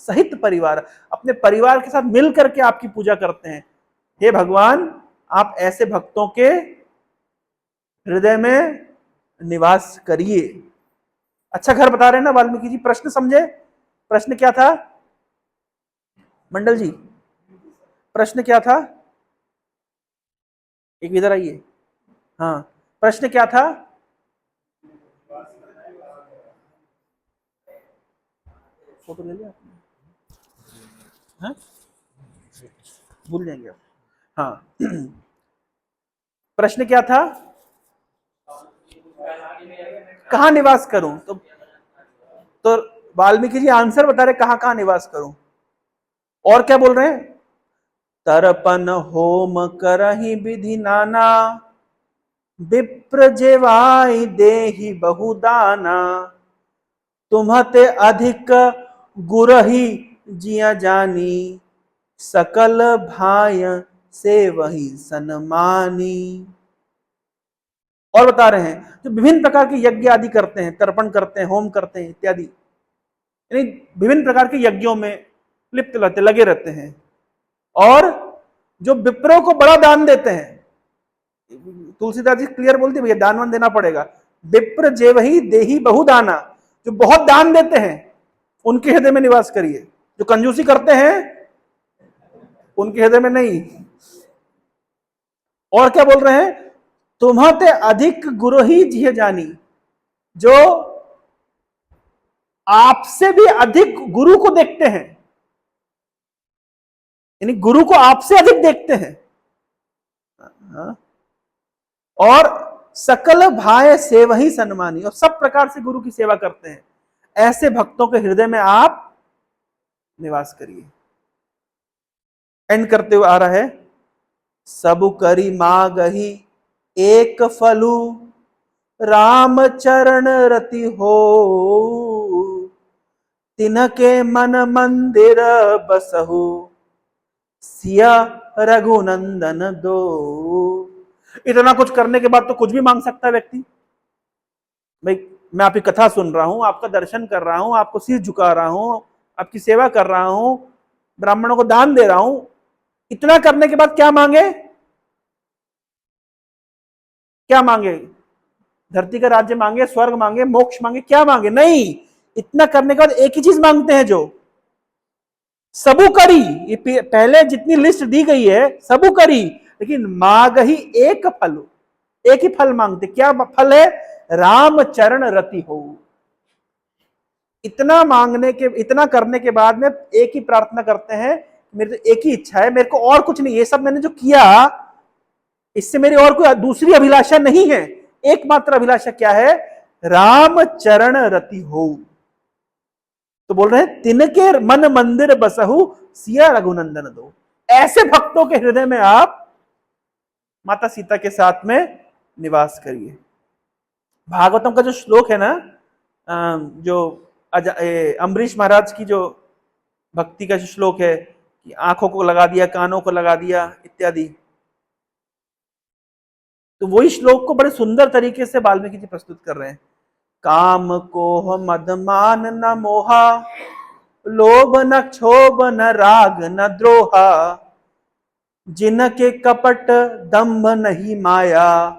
सहित परिवार, अपने परिवार के साथ मिल करके आपकी पूजा करते हैं। हे भगवान, आप ऐसे भक्तों के हृदय में निवास करिए। अच्छा घर बता रहे हैं ना वाल्मीकि जी। प्रश्न समझे? प्रश्न क्या था मंडल जी? प्रश्न क्या था? एक इधर आइए। हाँ, प्रश्न क्या था? फोटो ले लिया आपने? हाँ? भूल जाएंगे आप। हाँ प्रश्न क्या था? कहाँ निवास करूं? तो वाल्मीकि जी आंसर बता रहे कहां कहां निवास करूं। और क्या बोल रहे हैं? तरपन होम करहि विधि नाना, विप्र जेवाई देहि बहुदाना, तुम्हते अधिक गुरहि जिया जानी, सकल भाय से वही सन्मानी। और बता रहे हैं जो विभिन्न प्रकार के यज्ञ आदि करते हैं, तर्पण करते हैं, होम करते हैं इत्यादि, यानी विभिन्न प्रकार के यज्ञों में लिप्त रहते, लगे रहते हैं, और जो विप्रों को बड़ा दान देते हैं। तुलसीदास जी क्लियर बोलते भैया दान वान देना पड़ेगा। विप्र जेवहि देहि बहुदाना, जो बहुत दान देते हैं उनके हृदय में निवास करिए। जो कंजूसी करते हैं उनके हृदय में नहीं। और क्या बोल रहे हैं? तुम्हाते अधिक गुरु ही जिह जानी, जो आपसे भी अधिक गुरु को देखते हैं, यानी गुरु को आपसे अधिक देखते हैं, और सकल भाय से वही सन्मानी, और सब प्रकार से गुरु की सेवा करते हैं, ऐसे भक्तों के हृदय में आप निवास करिए। एंड करते हुए आ रहा है, सबु करी मागही एक फलू, राम चरण रति हो, तिनके मन मंदिर बसहु, सिया रघुनंदन दो। इतना कुछ करने के बाद तो कुछ भी मांग सकता है व्यक्ति। भाई मैं आपकी कथा सुन रहा हूं, आपका दर्शन कर रहा हूं, आपको सिर झुका रहा हूं, आपकी सेवा कर रहा हूं, ब्राह्मणों को दान दे रहा हूं, इतना करने के बाद क्या मांगे? क्या मांगे? धरती का राज्य मांगे, स्वर्ग मांगे, मोक्ष मांगे, क्या मांगे? नहीं, इतना करने के बाद एक ही चीज मांगते हैं, जो सबु करी, ये पहले जितनी लिस्ट दी गई है सबु करी, लेकिन मांग ही एक फल, एक ही फल मांगते। क्या फल है? राम चरण रति हो। इतना मांगने के, इतना करने के बाद में एक ही प्रार्थना करते हैं, मेरे तो एक ही इच्छा है, मेरे को और कुछ नहीं, ये सब मैंने जो किया इससे मेरी और कोई दूसरी अभिलाषा नहीं है। एकमात्र अभिलाषा क्या है? राम चरण रति हो। तो बोल रहे हैं, तिनके मन मंदिर बसहु, सिया रघुनंदन दो। ऐसे भक्तों के हृदय में आप माता सीता के साथ में निवास करिए। भागवतम का जो श्लोक है ना, जो अम्बरीश महाराज की जो भक्ति का जो श्लोक है कि आंखों को लगा दिया, कानों को लगा दिया इत्यादि, तो वही श्लोक को बड़े सुंदर तरीके से वाल्मीकि जी प्रस्तुत कर रहे हैं। काम कोह मद मान न मोहा, लोभ न क्षोभ न राग न द्रोहा, जिनके कपट दंभ नहीं माया,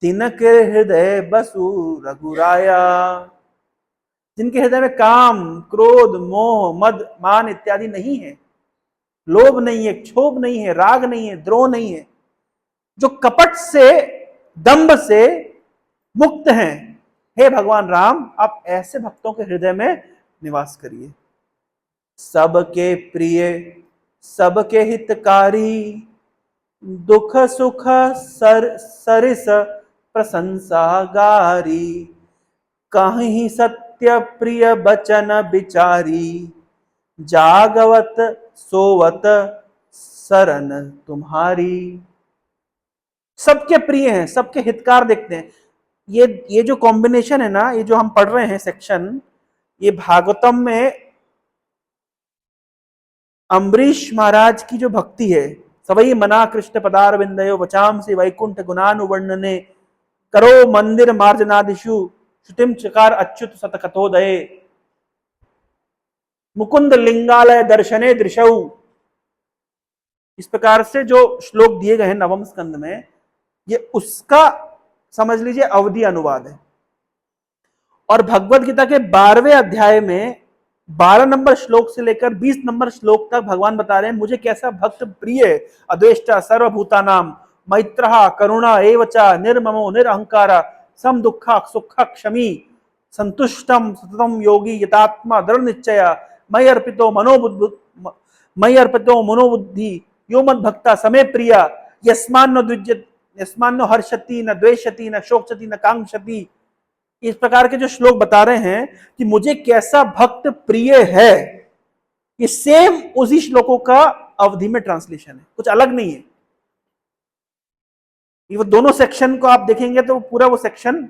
तिनके हृदय बसु रघुराया। जिनके हृदय में काम, क्रोध, मोह, मद, मान इत्यादि नहीं है, लोभ नहीं है, क्षोभ नहीं है, राग नहीं है, द्रोह नहीं है, जो कपट से, दंभ से मुक्त हैं, हे भगवान राम आप ऐसे भक्तों के हृदय में निवास करिए। सबके प्रिय सबके हितकारी, दुख सुख सरिस प्रशंसा गारी, कहीं सत्य प्रिय बचन बिचारी, जागवत सोवत शरण तुम्हारी। सबके प्रिय हैं, सबके हितकार देखते हैं। ये जो कॉम्बिनेशन है ना, ये जो हम पढ़ रहे हैं सेक्शन, ये भागवतम में अम्बरीश महाराज की जो भक्ति है, सवई मना कृष्ण पदार विंदयो वचाम से वैकुंठ गुणानुवर्णने, करो मंदिर मार्जनादिशु श्रुतिम चकार अच्युत सतकथोदये, मुकुंद लिंगालय दर्शने दृशौ। इस प्रकार से जो श्लोक दिए गए हैं नवम स्कंद में, ये उसका समझ लीजिए अवधि अनुवाद है। और भगवत गीता के 12वें अध्याय में 12 नंबर श्लोक से लेकर 20 नंबर श्लोक तक भगवान बता रहे हैं मुझे कैसा भक्त प्रिय, अद्वेष्टा सर्वभूतानाम, मैत्रहा करुणा एवचा, निर्ममो निरहंकारा, सम दुखा सुखा क्षमी, संतुष्टम सततम योगी यतात्मा दृढ़ निश्चया, मयि अर्पितो मनोबुद्धि यो मद भक्ता समे प्रिया, यस्मान्नो द्विज्यति यस्मान्नो हर्षति न द्वेषति न शोचति न कांक्षति। इस प्रकार के जो श्लोक बता रहे हैं कि मुझे कैसा भक्त प्रिय है, ये सेम उसी श्लोकों का अवधि में ट्रांसलेशन है, कुछ अलग नहीं है। ये वो दोनों सेक्शन को आप देखेंगे तो पूरा वो सेक्शन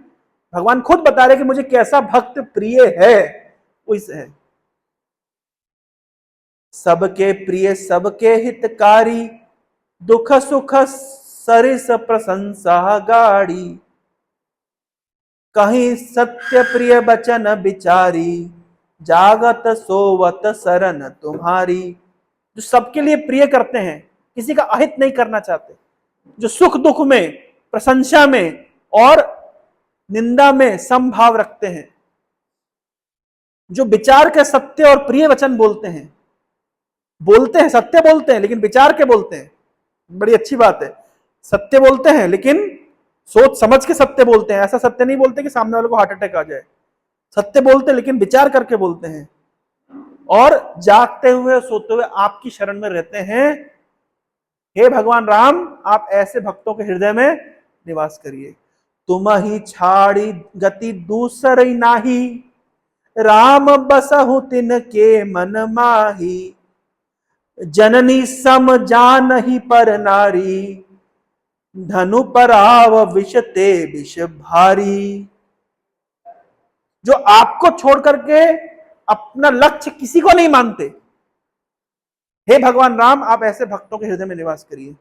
भगवान खुद बता रहे कि मुझे कैसा भक्त प्रिय है, वो इस है। सबके प्रिय सबके हितकारी, दुख सुख सरिस प्रशंसा गाड़ी, कहीं सत्य प्रिय बचन बिचारी, जागत सोवत शरण तुम्हारी। जो सबके लिए प्रिय करते हैं, किसी का अहित नहीं करना चाहते, जो सुख दुख में, प्रशंसा में और निंदा में समभाव रखते हैं, जो विचार के सत्य और प्रिय वचन बोलते हैं, सत्य बोलते हैं लेकिन विचार के बोलते हैं। बड़ी अच्छी बात है, सत्य बोलते हैं लेकिन सोच समझ के सत्य बोलते हैं, ऐसा सत्य नहीं बोलते कि सामने वाले को हार्ट अटैक आ जाए। सत्य बोलते लेकिन विचार करके बोलते हैं, और जागते हुए सोते हुए आपकी शरण में रहते हैं। हे भगवान राम, आप ऐसे भक्तों के हृदय में निवास करिए। तुम ही छाड़ी गति दूसरी नाही, राम बसहु तिन के मन माही। जननी सम जानहि पर नारी, धनु पराव विष ते विष भारी। जो आपको छोड़ करके अपना लक्ष्य किसी को नहीं मानते, हे भगवान राम, आप ऐसे भक्तों के हृदय में निवास करिए।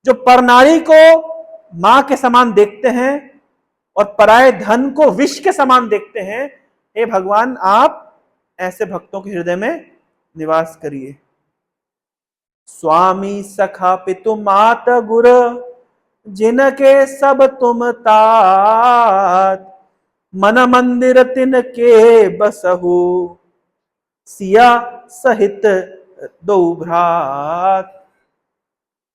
जो परनारी को मां के समान देखते हैं और पराये धन को विष के समान देखते हैं, हे भगवान, आप ऐसे भक्तों के हृदय में निवास करिए। स्वामी सखा पितु मात गुर, जिनके सब तुम तात। मन मंदिर तिन के बसहु, सिया सहित दो भ्रात।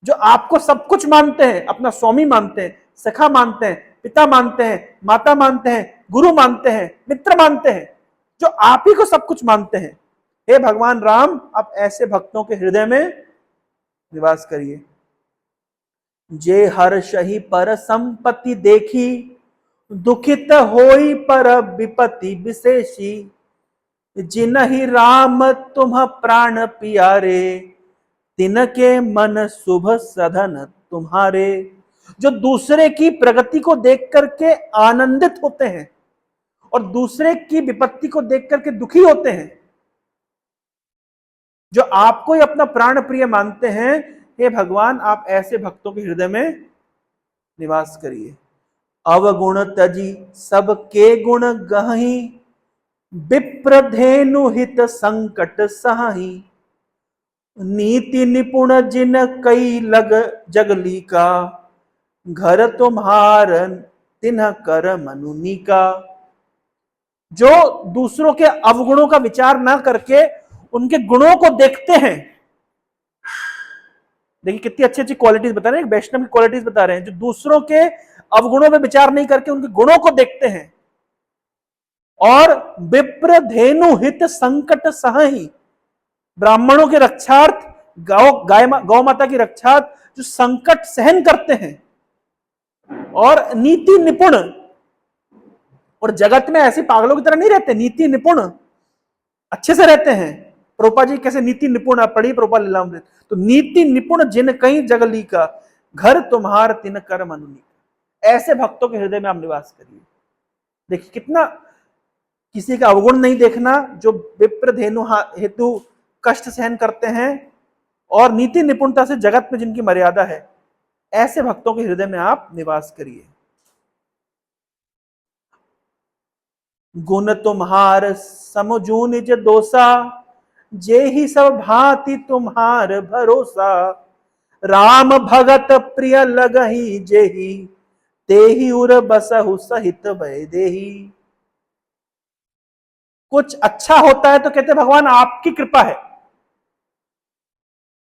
जो आपको सब कुछ मानते हैं, अपना स्वामी मानते हैं, सखा मानते हैं, पिता मानते हैं, माता मानते हैं, गुरु मानते हैं, मित्र मानते हैं, जो आप ही को सब कुछ मानते हैं, हे भगवान राम, आप ऐसे भक्तों के हृदय में निवास करिए। जे हर्षहि पर संपत्ति देखी, दुखित होई पर विपत्ति विशेषी। जिनहि राम तुम प्राण प्यारे, तिनके मन शुभ सधन तुम्हारे। जो दूसरे की प्रगति को देख करके आनंदित होते हैं और दूसरे की विपत्ति को देख करके दुखी होते हैं, जो आपको ही अपना प्राण प्रिय मानते हैं, हे भगवान, आप ऐसे भक्तों के हृदय में निवास करिए। अवगुण तजी सबके गुण गहि, विप्र धेनु हित संकट सहाही। नीति निपुण जिन कई लग जगली का, घर तुम्हार तिन्ह कर मनुनी का। जो दूसरों के अवगुणों का विचार ना करके उनके गुणों को देखते हैं। देखिए कितनी अच्छी अच्छी क्वालिटीज बता रहे हैं, वैष्णव की क्वालिटीज बता रहे हैं। जो दूसरों के अवगुणों में विचार नहीं करके उनके गुणों को देखते हैं। और विप्र धेनु हित संकट सहाही, ब्राह्मणों के रक्षार्थ, गौ माता की रक्षार्थ जो संकट सहन करते हैं, और नीति निपुण, और जगत में ऐसे पागलों की तरह नहीं रहते, नीति निपुण अच्छे से रहते हैं। प्रोपा जी कैसे नीति निपुण पढ़ी प्रोपा लीलामृत। तो नीति निपुण जिन कई जगली का, घर तुम्हार तिन कर मनुनी। ऐसे भक्तों के हृदय में आप निवास करिए। देखिए कितना, किसी का अवगुण नहीं देखना, जो विप्र धेनु हेतु कष्ट सहन करते हैं और नीति निपुणता से जगत में जिनकी मर्यादा है, ऐसे भक्तों के हृदय में आप निवास करिए। गुण तुम्हार समझू निज दोषा, जे ही सब भांति तुम्हार भरोसा। राम भगत प्रिय लगही जेही, तेही उर बसहु सहित वैदेही। कुछ अच्छा होता है तो कहते भगवान आपकी कृपा है,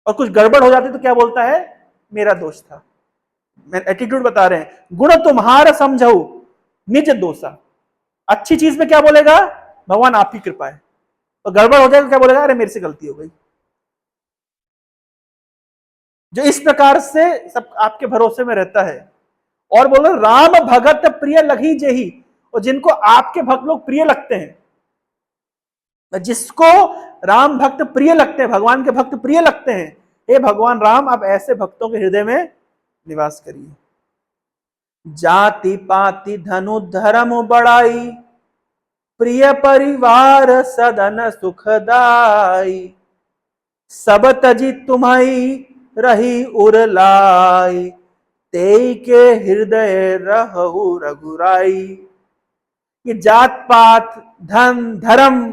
और कुछ गड़बड़ हो जाती तो क्या बोलता है, मेरा दोष था। एटीट्यूड बता रहे हैं। गुण तुम्हारा समझऊ निज दोषा, अच्छी चीज में क्या बोलेगा, भगवान आपकी कृपा है, और गड़बड़ हो जाएगा क्या बोलेगा, अरे मेरे से गलती हो गई। जो इस प्रकार से सब आपके भरोसे में रहता है। और बोलो राम भगत प्रिय लगी जेही, और जिनको आपके भक्त लोग प्रिय लगते हैं, जिसको राम भक्त प्रिय लगते हैं, भगवान के भक्त प्रिय लगते हैं, हे भगवान राम, आप ऐसे भक्तों के हृदय में निवास करिए। जाति पाति धनु धर्म बड़ाई, प्रिय परिवार सदन सुखदाई। सब तजी तुम्हारी रही उरलाई, तेई के हृदय रहु रघुराई। ये जात पात, धन, धर्म,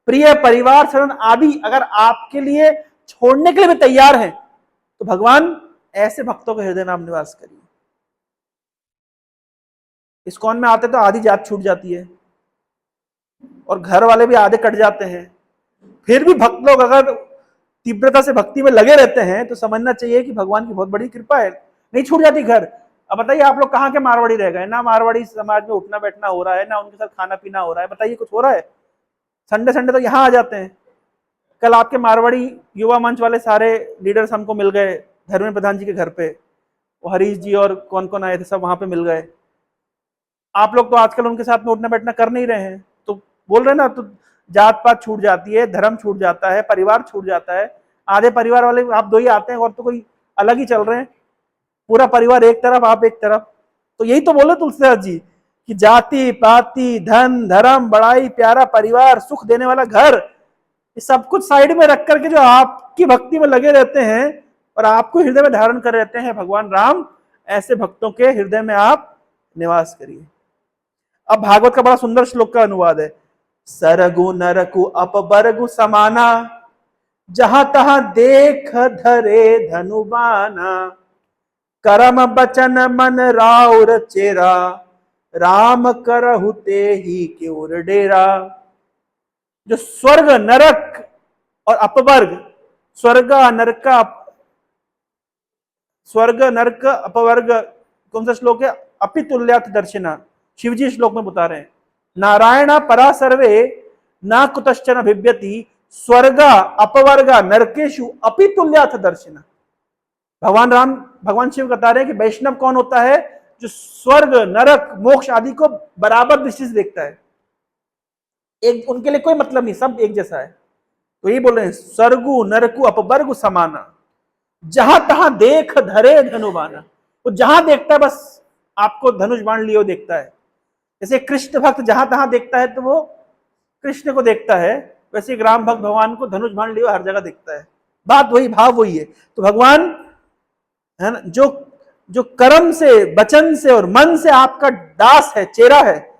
प्रिय परिवार, सदन आदि अगर आपके लिए छोड़ने के लिए भी तैयार हैं, तो भगवान ऐसे भक्तों के हृदय में आप निवास करिए। इस्कॉन में आते तो आधी जात छूट जाती है और घर वाले भी आधे कट जाते हैं। फिर भी भक्त लोग अगर तीव्रता से भक्ति में लगे रहते हैं तो समझना चाहिए कि भगवान की बहुत बड़ी कृपा है, नहीं छूट जाती घर। अब बताइए आप लोग कहाँ के मारवाड़ी रह गए, ना मारवाड़ी समाज में उठना बैठना हो रहा है, ना उनके साथ खाना पीना हो रहा है, बताइए कुछ हो रहा है? संडे संडे तो यहाँ आ जाते हैं। कल आपके मारवाड़ी युवा मंच वाले सारे लीडर्स हमको मिल गए धर्मेंद्र प्रधान जी के घर पे, वो हरीश जी और कौन कौन आए थे सब वहां पे मिल गए। आप लोग तो आजकल उनके साथ में उठना बैठना कर नहीं रहे हैं, तो बोल रहे ना, तो जात पात छूट जाती है, धर्म छूट जाता है, परिवार छूट जाता है। आधे परिवार वाले आप दो ही आते हैं और तो कोई अलग ही चल रहे हैं, पूरा परिवार एक तरफ आप एक तरफ। तो यही तो बोले तुलसीदास जी कि जाति पाति धन धर्म बड़ाई प्यारा परिवार सुख देने वाला घर, ये सब कुछ साइड में रख करके जो आपकी भक्ति में लगे रहते हैं और आपको हृदय में धारण कर रहते हैं भगवान राम, ऐसे भक्तों के हृदय में आप निवास करिए। अब भागवत का बड़ा सुंदर श्लोक का अनुवाद है। सरगु नरकु अपबरगु समाना, जहां तहां देख धरे धनुबाना, करम बचन मन राउर चेरा, राम करहु ते ही के उर डेरा। जो स्वर्ग नरक और अपवर्ग, स्वर्ग नरक अपवर्ग कौन सा श्लोक है? अपितुल्याथ दर्शिना, शिवजी श्लोक में बता रहे हैं। नारायण परा सर्वे न कुतश्चन अभिव्यति, स्वर्ग अपवर्ग नरकेशु अपितुल्याथ दर्शिना। भगवान शिव बता रहे हैं कि वैष्णव कौन होता है? जो स्वर्ग नरक मोक्ष आदि को बराबर दृष्टि से देखता है, एक उनके लिए कोई मतलब नहीं, सब एक जैसा है। तो ये बोल रहे हैं स्वर्गु नरकु अपवर्गु समाना, जहां तहां देख धरे धनुबाना। वो जहां देखता है बस आपको धनुष बाण लियो देखता है। जैसे कृष्ण भक्त जहां तहां देखता है तो वो कृष्ण को देखता है, वैसे एक राम भक्त भगवान को धनुष बाण लियो हर जगह देखता है। बात वही, भाव वही है। तो भगवान है ना, जो कर्म से वचन से और मन से आपका दास है, चेरा है,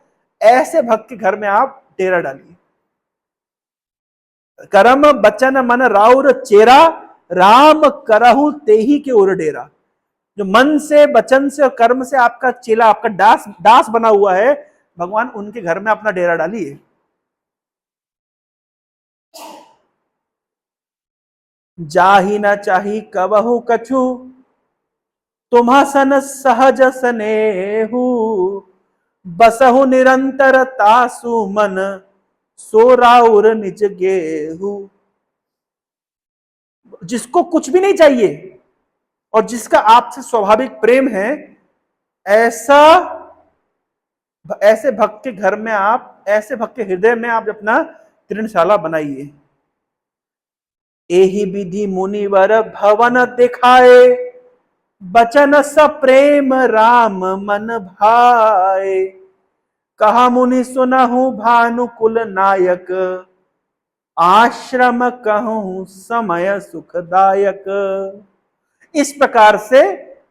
ऐसे भक्त के घर में आप डेरा डालिए। कर्म वचन मन राउर चेरा, राम करहु तेही के उर डेरा। जो मन से वचन से और कर्म से आपका चेला, आपका दास बना हुआ है, भगवान उनके घर में अपना डेरा डालिए। जाही न चाही कबहु कछु, तुम्हा सन सहज सनेहु, बसहु निरंतर तासु मन, सो राउर निज गेहु। जिसको कुछ भी नहीं चाहिए और जिसका आपसे स्वाभाविक प्रेम है, ऐसे भक्त के घर में आप, ऐसे भक्त के हृदय में आप अपना तृणशाला बनाइए। एहि विधि मुनिवर भवन दिखाए, बचन स प्रेम राम मन भाए। कहा मुनि सुनहु भानुकुल नायक, आश्रम कहूं समय सुखदायक। इस प्रकार से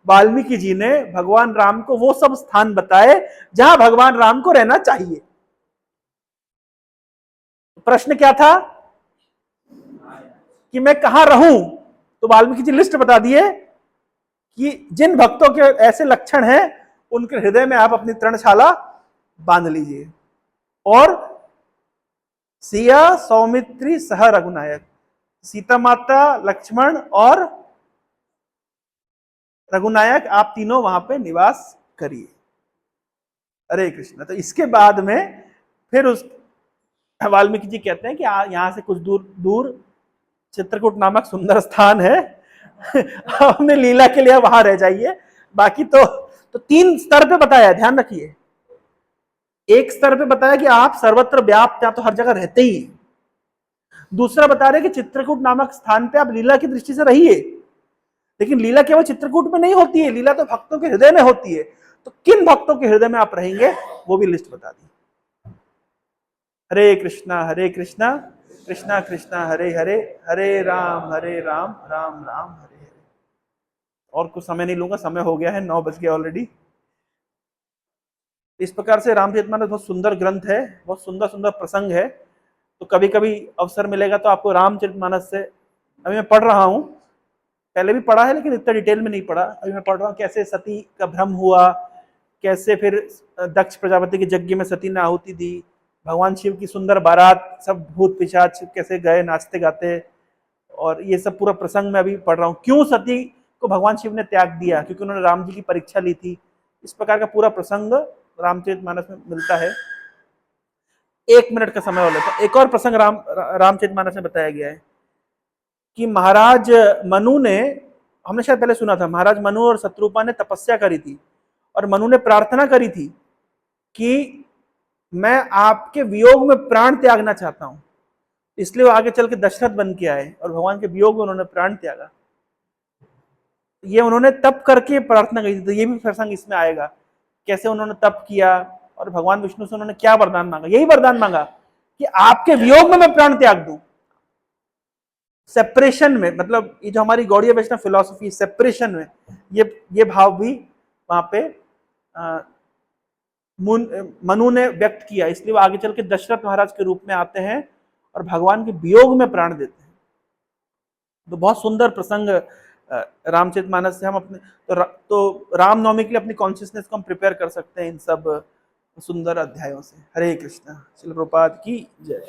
वाल्मीकि जी ने भगवान राम को वो सब स्थान बताए जहां भगवान राम को रहना चाहिए। प्रश्न क्या था कि मैं कहां रहूं? तो वाल्मीकि जी लिस्ट बता दिए कि जिन भक्तों के ऐसे लक्षण हैं उनके हृदय में आप अपनी तृणशाला बांध लीजिए। और सिया सौमित्री सह रघुनायक, सीता माता लक्ष्मण और रघुनायक, आप तीनों वहां पे निवास करिए। हरे कृष्ण। तो इसके बाद में फिर उस वाल्मीकि जी कहते हैं कि यहां से कुछ दूर दूर चित्रकूट नामक सुंदर स्थान है, अपने लीला के लिए वहां रह जाइए। बाकी तो 3 स्तर पे बताया, ध्यान रखिए। एक स्तर पे बताया कि आप सर्वत्र व्याप्त, आप तो हर जगह रहते ही। दूसरा बता रहे कि चित्रकूट नामक स्थान पे आप लीला की दृष्टि से रहिए, लेकिन लीला केवल चित्रकूट में नहीं होती है, लीला तो भक्तों के हृदय में होती है। तो किन भक्तों के हृदय में आप रहेंगे वो भी लिस्ट बता दी। हरे कृष्णा कृष्णा कृष्णा हरे हरे, हरे राम राम राम हरे हरे। और कुछ समय नहीं लूंगा, समय हो गया है, 9 बज गए ऑलरेडी। इस प्रकार से रामचरितमानस बहुत सुंदर ग्रंथ है, बहुत सुंदर सुंदर प्रसंग है। तो कभी कभी अवसर मिलेगा तो आपको रामचरितमानस से, अभी मैं पढ़ रहा हूँ, पहले भी पढ़ा है लेकिन इतना डिटेल में नहीं पढ़ा, अभी मैं पढ़ रहा हूँ कैसे सती का भ्रम हुआ, कैसे फिर दक्ष प्रजापति के यज्ञ में सती ने आहुति दी, भगवान शिव की सुंदर बारात, सब भूत पिशाच कैसे गए नाचते गाते, और ये सब पूरा प्रसंग मैं अभी पढ़ रहा हूँ। क्यों सती को भगवान शिव ने त्याग दिया? क्योंकि उन्होंने राम जी की परीक्षा ली थी, इस प्रकार का पूरा प्रसंग रामचरितमानस में मिलता है। 1 मिनट का समय और लेता हूं। एक और प्रसंग रामचरितमानस में बताया गया है कि महाराज मनु ने, हमने शायद पहले सुना था, महाराज मनु और शत्रुपा ने तपस्या करी थी और मनु ने प्रार्थना करी थी कि मैं आपके वियोग में प्राण त्यागना चाहता हूं, इसलिए वो आगे चल के दशरथ बन के आए और भगवान के वियोग में उन्होंने प्राण त्यागा। ये उन्होंने तप करके प्रार्थना की थी, तो ये भी प्रसंग इसमें आएगा, कैसे उन्होंने तप किया और भगवान विष्णु से उन्होंने क्या वरदान मांगा। यही वरदान मांगा कि आपके वियोग में मैं प्राण त्याग दूं। सेपरेशन में, मतलब ये जो हमारी गौड़ीय वैष्णव फिलॉसफी, सेपरेशन में ये भाव भी वहां पे मनु ने व्यक्त किया, इसलिए वो आगे चल के दशरथ महाराज के रूप में आते हैं और भगवान के वियोग में प्राण देते हैं। तो बहुत सुंदर प्रसंग रामचरितमानस से हम अपने तो रामनवमी के लिए अपनी कॉन्शियसनेस को हम प्रिपेयर कर सकते हैं इन सब सुंदर अध्यायों से। हरे कृष्णा। श्रील प्रभुपाद की जय।